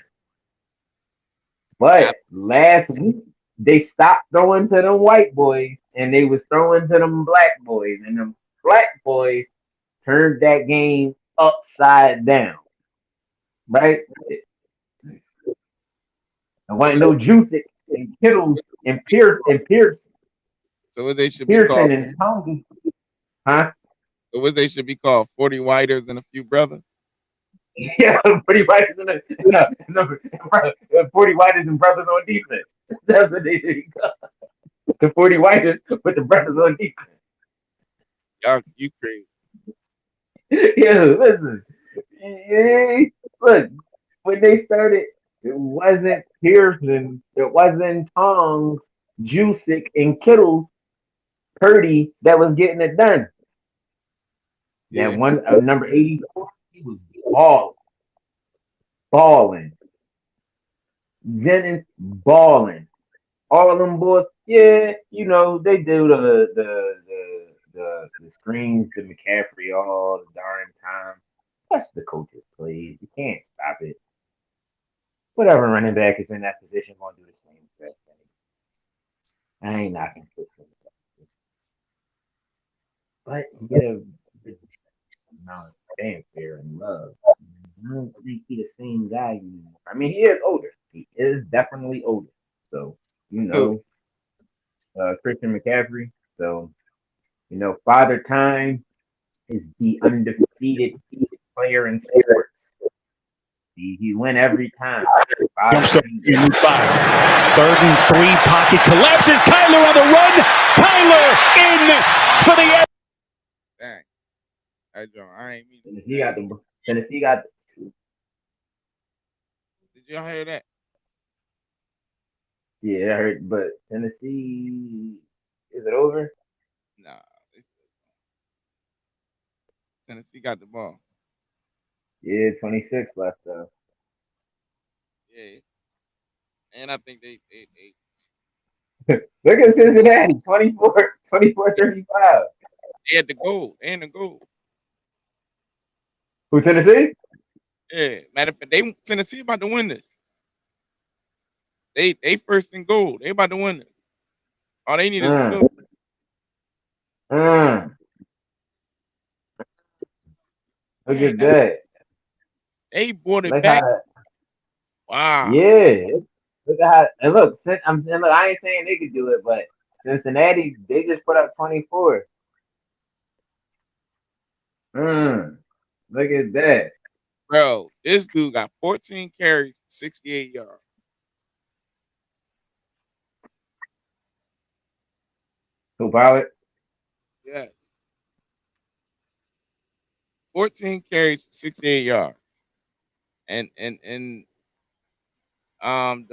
Yeah, But last week they stopped throwing to them white boys and they was throwing to them black boys, and them black boys turned that game upside down, right? There so wasn't no Juicy and Kittles and so what they should be called? Pearson and Tony, huh? So what they should be called? 40 whiters and a few brothers. Yeah, 40 Whiters and no, 40 Whiters and brothers on defense. That's what they did. The 40 Whiters with the brothers on defense. Y'all, you crazy. Yeah, listen. Yeah, look, when they started, it wasn't Pearson, it wasn't Tongs, Jusick, and Kittles, Purdy that was getting it done. That Yeah. one, number 84, he was balling, balling. Jennings, balling. All of them boys, yeah, they do the screens to McCaffrey all the darn time. That's the coaches plays. You can't stop it. Whatever running back is in that position gonna do the same exact thing. I ain't knocking Christian, but you get a amount of fanfare and love. I don't think he the same guy anymore. I mean, he is older. He is definitely older. So you Who? know, Christian McCaffrey. So Father Time is the undefeated player in sports. He win every time. Father Jumpstart Time. in 5. 3rd and 3. Pocket collapses. Kyler on the run. Kyler in for the end. Dang. I ain't mean to do Tennessee that. got the Tennessee got. Did y'all hear that? Yeah, I heard. But Tennessee, is it over? Nah. Tennessee got the ball. Yeah, 26 left though. Yeah. And I think they Look at Cincinnati, 24-35. they had the goal. They in the goal. Who Tennessee? Yeah. Matter of fact, Tennessee about to win this. They first in goal. They about to win it. All they need is a Mm, field. mm. Look Dang, at that. they brought it Look how back. that. Wow. Yeah. Look at how. And look, I'm saying, look, I ain't saying they could do it, but Cincinnati, they just put up 24. Mm, look at that. Bro, this dude got 14 carries, 68 yards. Who Pollard? Yes. 14 carries, 68 yards. And the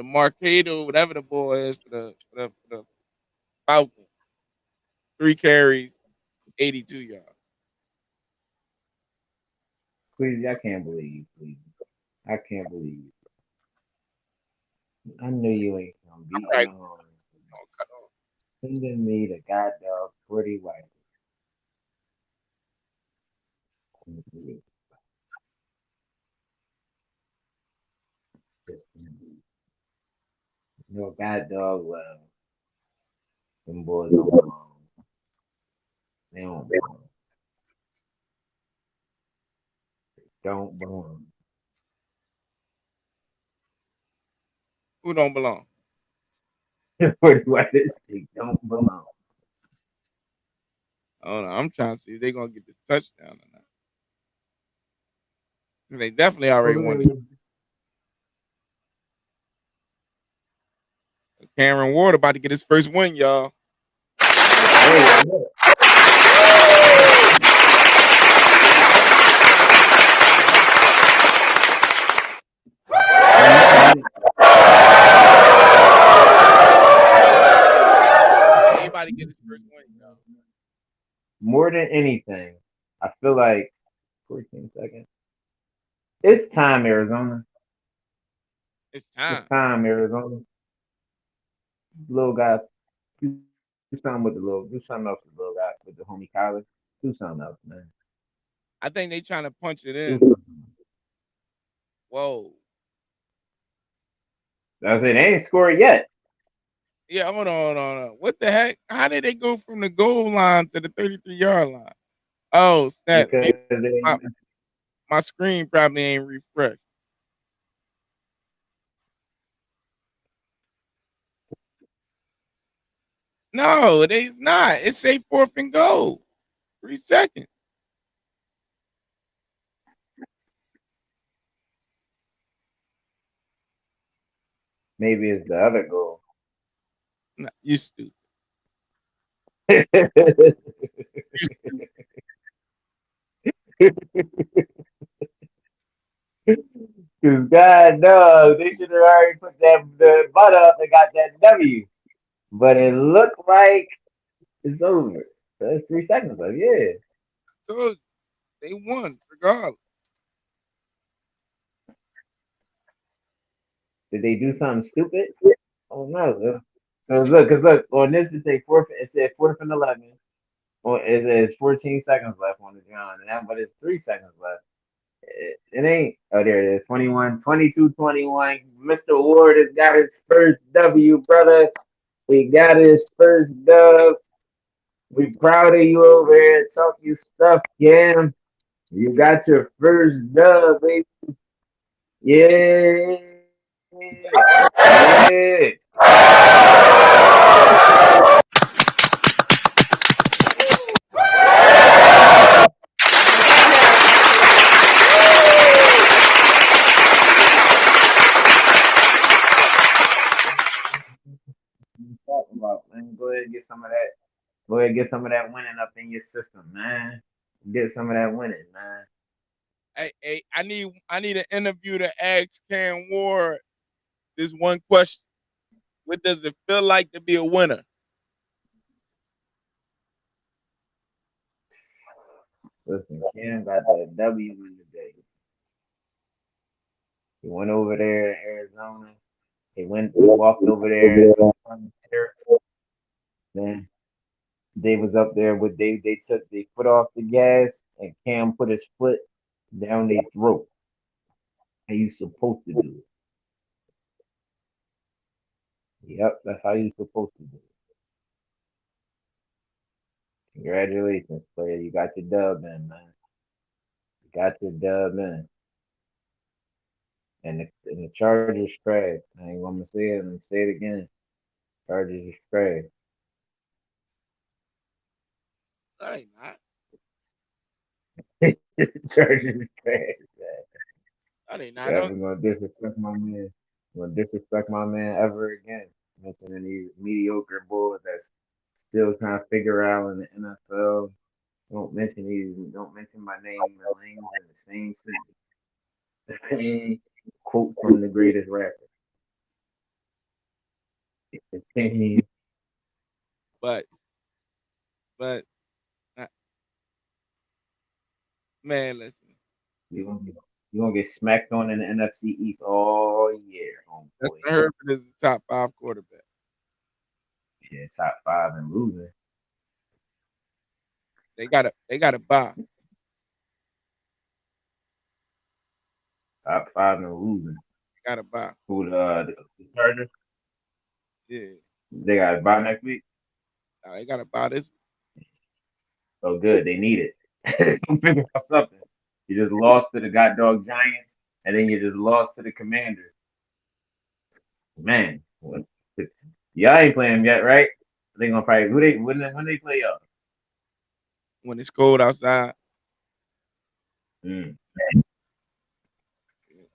Marcado, whatever the boy is for the Falcons, 3 carries, 82 yards. Please, I can't believe. Please, I can't believe. I knew you ain't gonna I'm beat right. your horn. Oh, cut off. Sending me the goddamn 40 white. No god dog love. Them boys don't belong. They don't belong. Don't belong. Who don't belong? 40 white they don't belong. Hold on. I'm trying to see if they're gonna get this touchdown or not. Because they definitely already won it. Cameron Ward about to get his first win, y'all. Hey, He about to get his first win, y'all. more than anything, I feel like 14 seconds. It's time, Arizona. It's It's time. time, Arizona. Little guy, do something with the little, do something else with the little guy, with the homie Kyler. Do something else, man. I think they trying to punch it Do in. something. Whoa. That's it. They ain't scored yet Yeah, hold on. What the heck? How did they go from the goal line to the 33-yard line? Oh, snap. because Maybe they. my screen probably ain't refreshed. No, it is not. It say 4th and goal. 3 seconds. Maybe it's the other goal. Nah, you stupid. Because God knows they should have already put the butt up and got that W. But it looked like it's over. So it's 3 seconds left. Yeah. So they won regardless. Did they do something stupid? Oh no. So look, cause look on this it say fourth. It said 4th and 11. Or it says 14 seconds left on the John, and that, but it's 3 seconds left. It ain't. Oh, there it is. 21, 22, 21. Mr. Ward has got his first W, brother. He got his first dub. We proud of you over here. Talk your stuff, Cam. You got your first dub, baby. Yeah. Yeah. Talking about, man. Go ahead and get some of that. Go ahead and get some of that winning up in your system, man. Get some of that winning, man. Hey, I need an interview to ask Cam Ward this one question. What does it feel like to be a winner? Listen, Cam got that W in the day. He went over there in Arizona. He walked over there. Then they was up there with they took their foot off the gas and Cam put his foot down their throat. How you supposed to do it? Yep, that's how you supposed to do it. Congratulations, player. You got your dub in, man. You got your dub in. And the Chargers trash. I ain't gonna say it and say it again. Chargers is trash. That ain't not. Chargers is trash, man. That ain't not. You Don't ever gonna disrespect my man? Gonna disrespect my man ever again? Mentioning these mediocre boys that's still trying to figure out in the NFL. Don't mention these. Don't mention my name and lanes in the same sentence. Quote from the greatest rapper. but but uh, man, listen. You gonna get you gonna get smacked on in the NFC East all year, Justin homeboy. Herbert is the top 5 quarterback. Yeah, top five and losing. They got a buy. Top five and losing. They got a buy. Who the Chargers? Yeah. They got a bye next week. They got a buy this. So good. They need it. Figure out something. You just lost to the goddamn Giants, and then you just lost to the Commanders. Man, y'all ain't playing them yet, right? They gonna probably when they play y'all. When it's cold outside. Mm.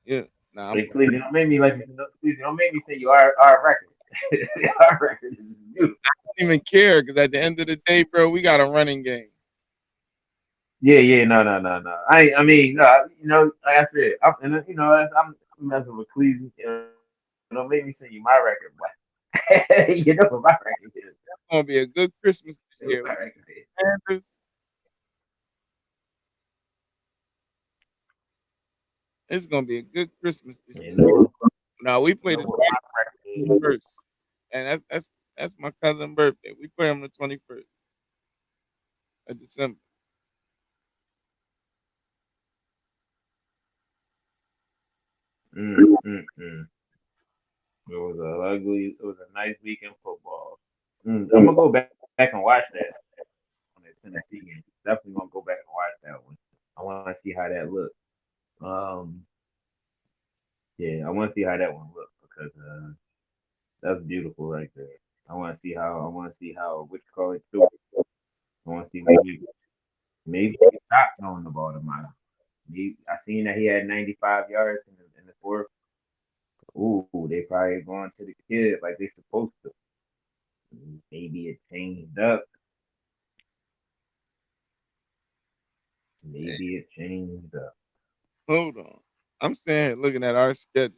Yeah. Nah, Hey, please don't make me please don't make me say you are our record. Our record is beautiful. don't even care because at the end of the day, bro, we got a running game. Yeah, no. I mean, no, like I said, I'm messing with Cleveland. Don't make me send you my record, boy. You know what my record is. It's gonna be a good Christmas this You know year. what my record is. Panthers. It's gonna be a good Christmas this You year. know, Now we you play know the what my record is. 21st, and that's my cousin's birthday. We play on the 21st of December. Mm. It was a nice week in football. I'm gonna go back and watch that on the Tennessee game. Definitely gonna go back and watch that one. I want to see how that looks. Um, yeah, I want to see how that one looks because that's beautiful right there. I want to see how what you call it too. I want to see maybe he stopped throwing the ball to Micah. I seen that he had 95 yards in the fourth. Ooh, they probably going to the kid like they supposed to. Maybe it changed up. Hey, Maybe it changed up. hold on. I'm saying, looking at our schedule,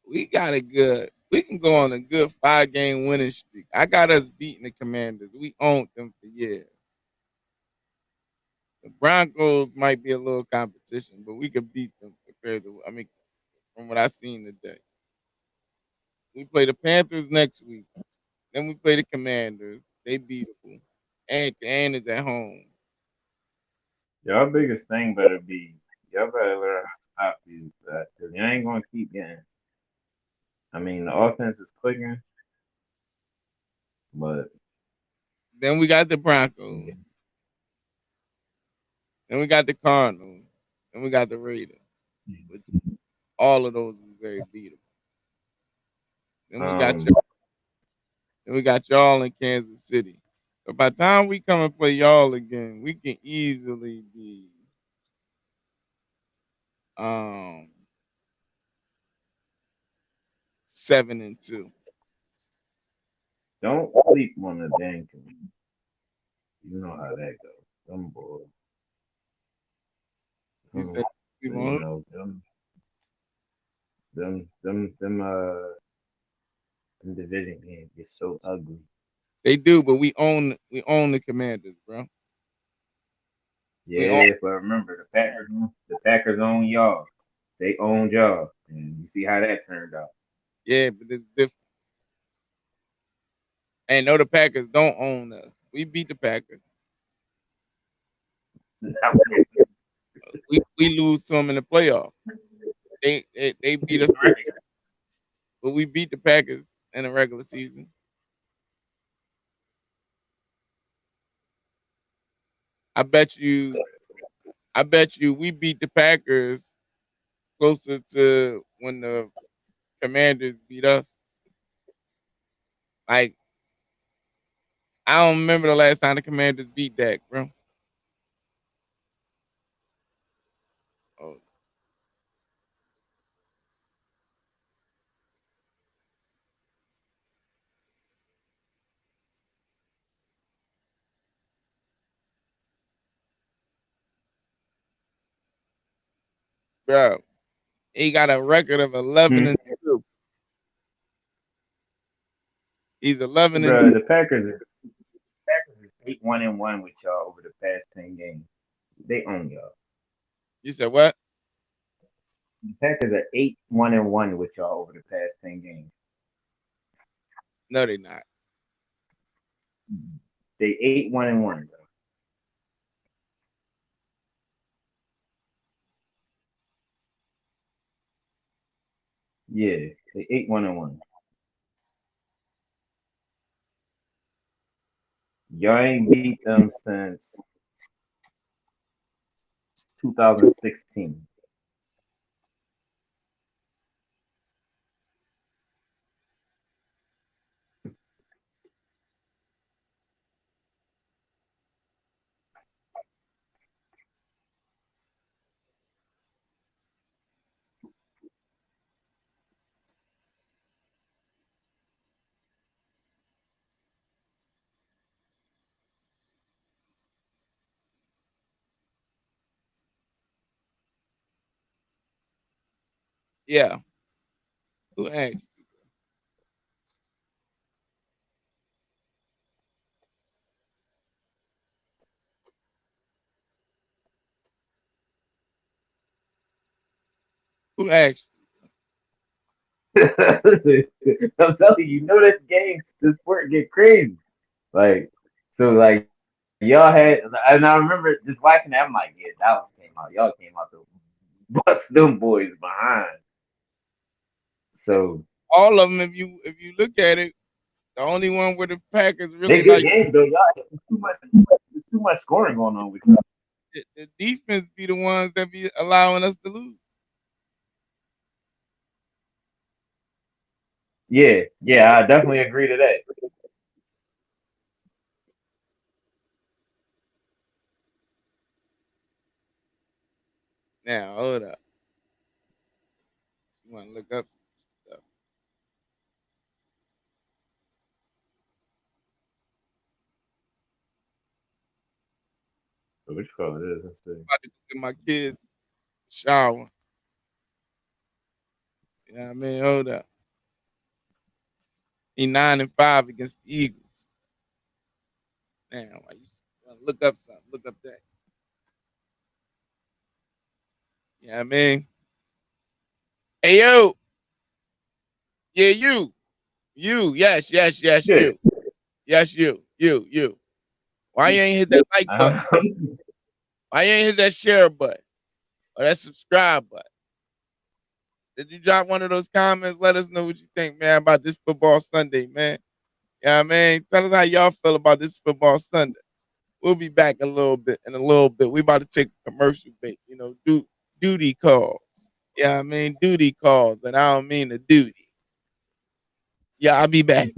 we got a good. We can go on a good 5-game winning streak. I got us beating the Commanders. We owned them for years. The Broncos might be a little competition, but we could beat them compared to. I mean, from what I seen today, we play the Panthers next week. Then we play the Commanders. They beatable, and is at home. Y'all biggest thing better be y'all better learn how to stop these because you ain't gonna keep getting. I mean, the offense is clicking, but Then we got the Broncos. Then we got the Cardinals. Then we got the Raiders. Which all of those is very beatable. Then we got um, y'all. Then we got y'all in Kansas City. So by the time we come and play y'all again, we can easily be um 7-2. don't sleep on the dang. You know how that goes. Them boys, You said you know them division games get so ugly. they do, but we own the Commanders, bro. We own Yeah, but remember the Packers own y'all. They owned y'all, and you see how that turned out. yeah, but it's different. And no, the Packers don't own us. We beat the Packers. We lose to them in the playoff. They beat us, but we beat the Packers in the regular season. I bet you. I bet you we beat the Packers closer to when the Commanders beat us. Like I don't remember the last time the Commanders beat Dak, bro. Oh, bro, he got a record of 11 Hmm. and 2. He's 11 and Bro, the Packers is 8-1-1 with y'all over the past 10 games. They own y'all. you said what? The Packers are 8-1-1 with y'all over the past 10 games. No, they not. They 8-1-1, bro. Yeah, they 8-1-1. Y'all ain't beat them since 2016. Yeah. Who asked? Who asked? Listen, I'm telling you, this game, this sport get crazy. Like, so like y'all had, and I remember just watching that. I'm like, yeah, Dallas came out. Y'all came out to bust them boys behind. So All of them. If you look at it, the only one where the Packers they really good like games though. Y'all, there's too much scoring going on with y'all. the defense be the ones that be allowing us to lose. Yeah, yeah, I definitely agree to that. Now, hold up. You want to look up some stuff? Which color it is? Let's see. I'm about to get my kids shower. You know what I mean? Hold up. He 9-5 against the Eagles. Now, you want to look up something? Look up that. You know what I mean? Hey, yo. Yeah, you. Yes, Yeah. you. Yes, you. Why you ain't hit that like button? Why you ain't hit that share button or that subscribe button? Did you drop one of those comments? Let us know what you think, man, about this football Sunday, man. Yeah, man. Tell us how y'all feel about this football Sunday. We'll be back in a little bit. We about to take a commercial break. You know, duty calls. Yeah, I mean duty calls, and I don't mean the duty. Yeah, I'll be back.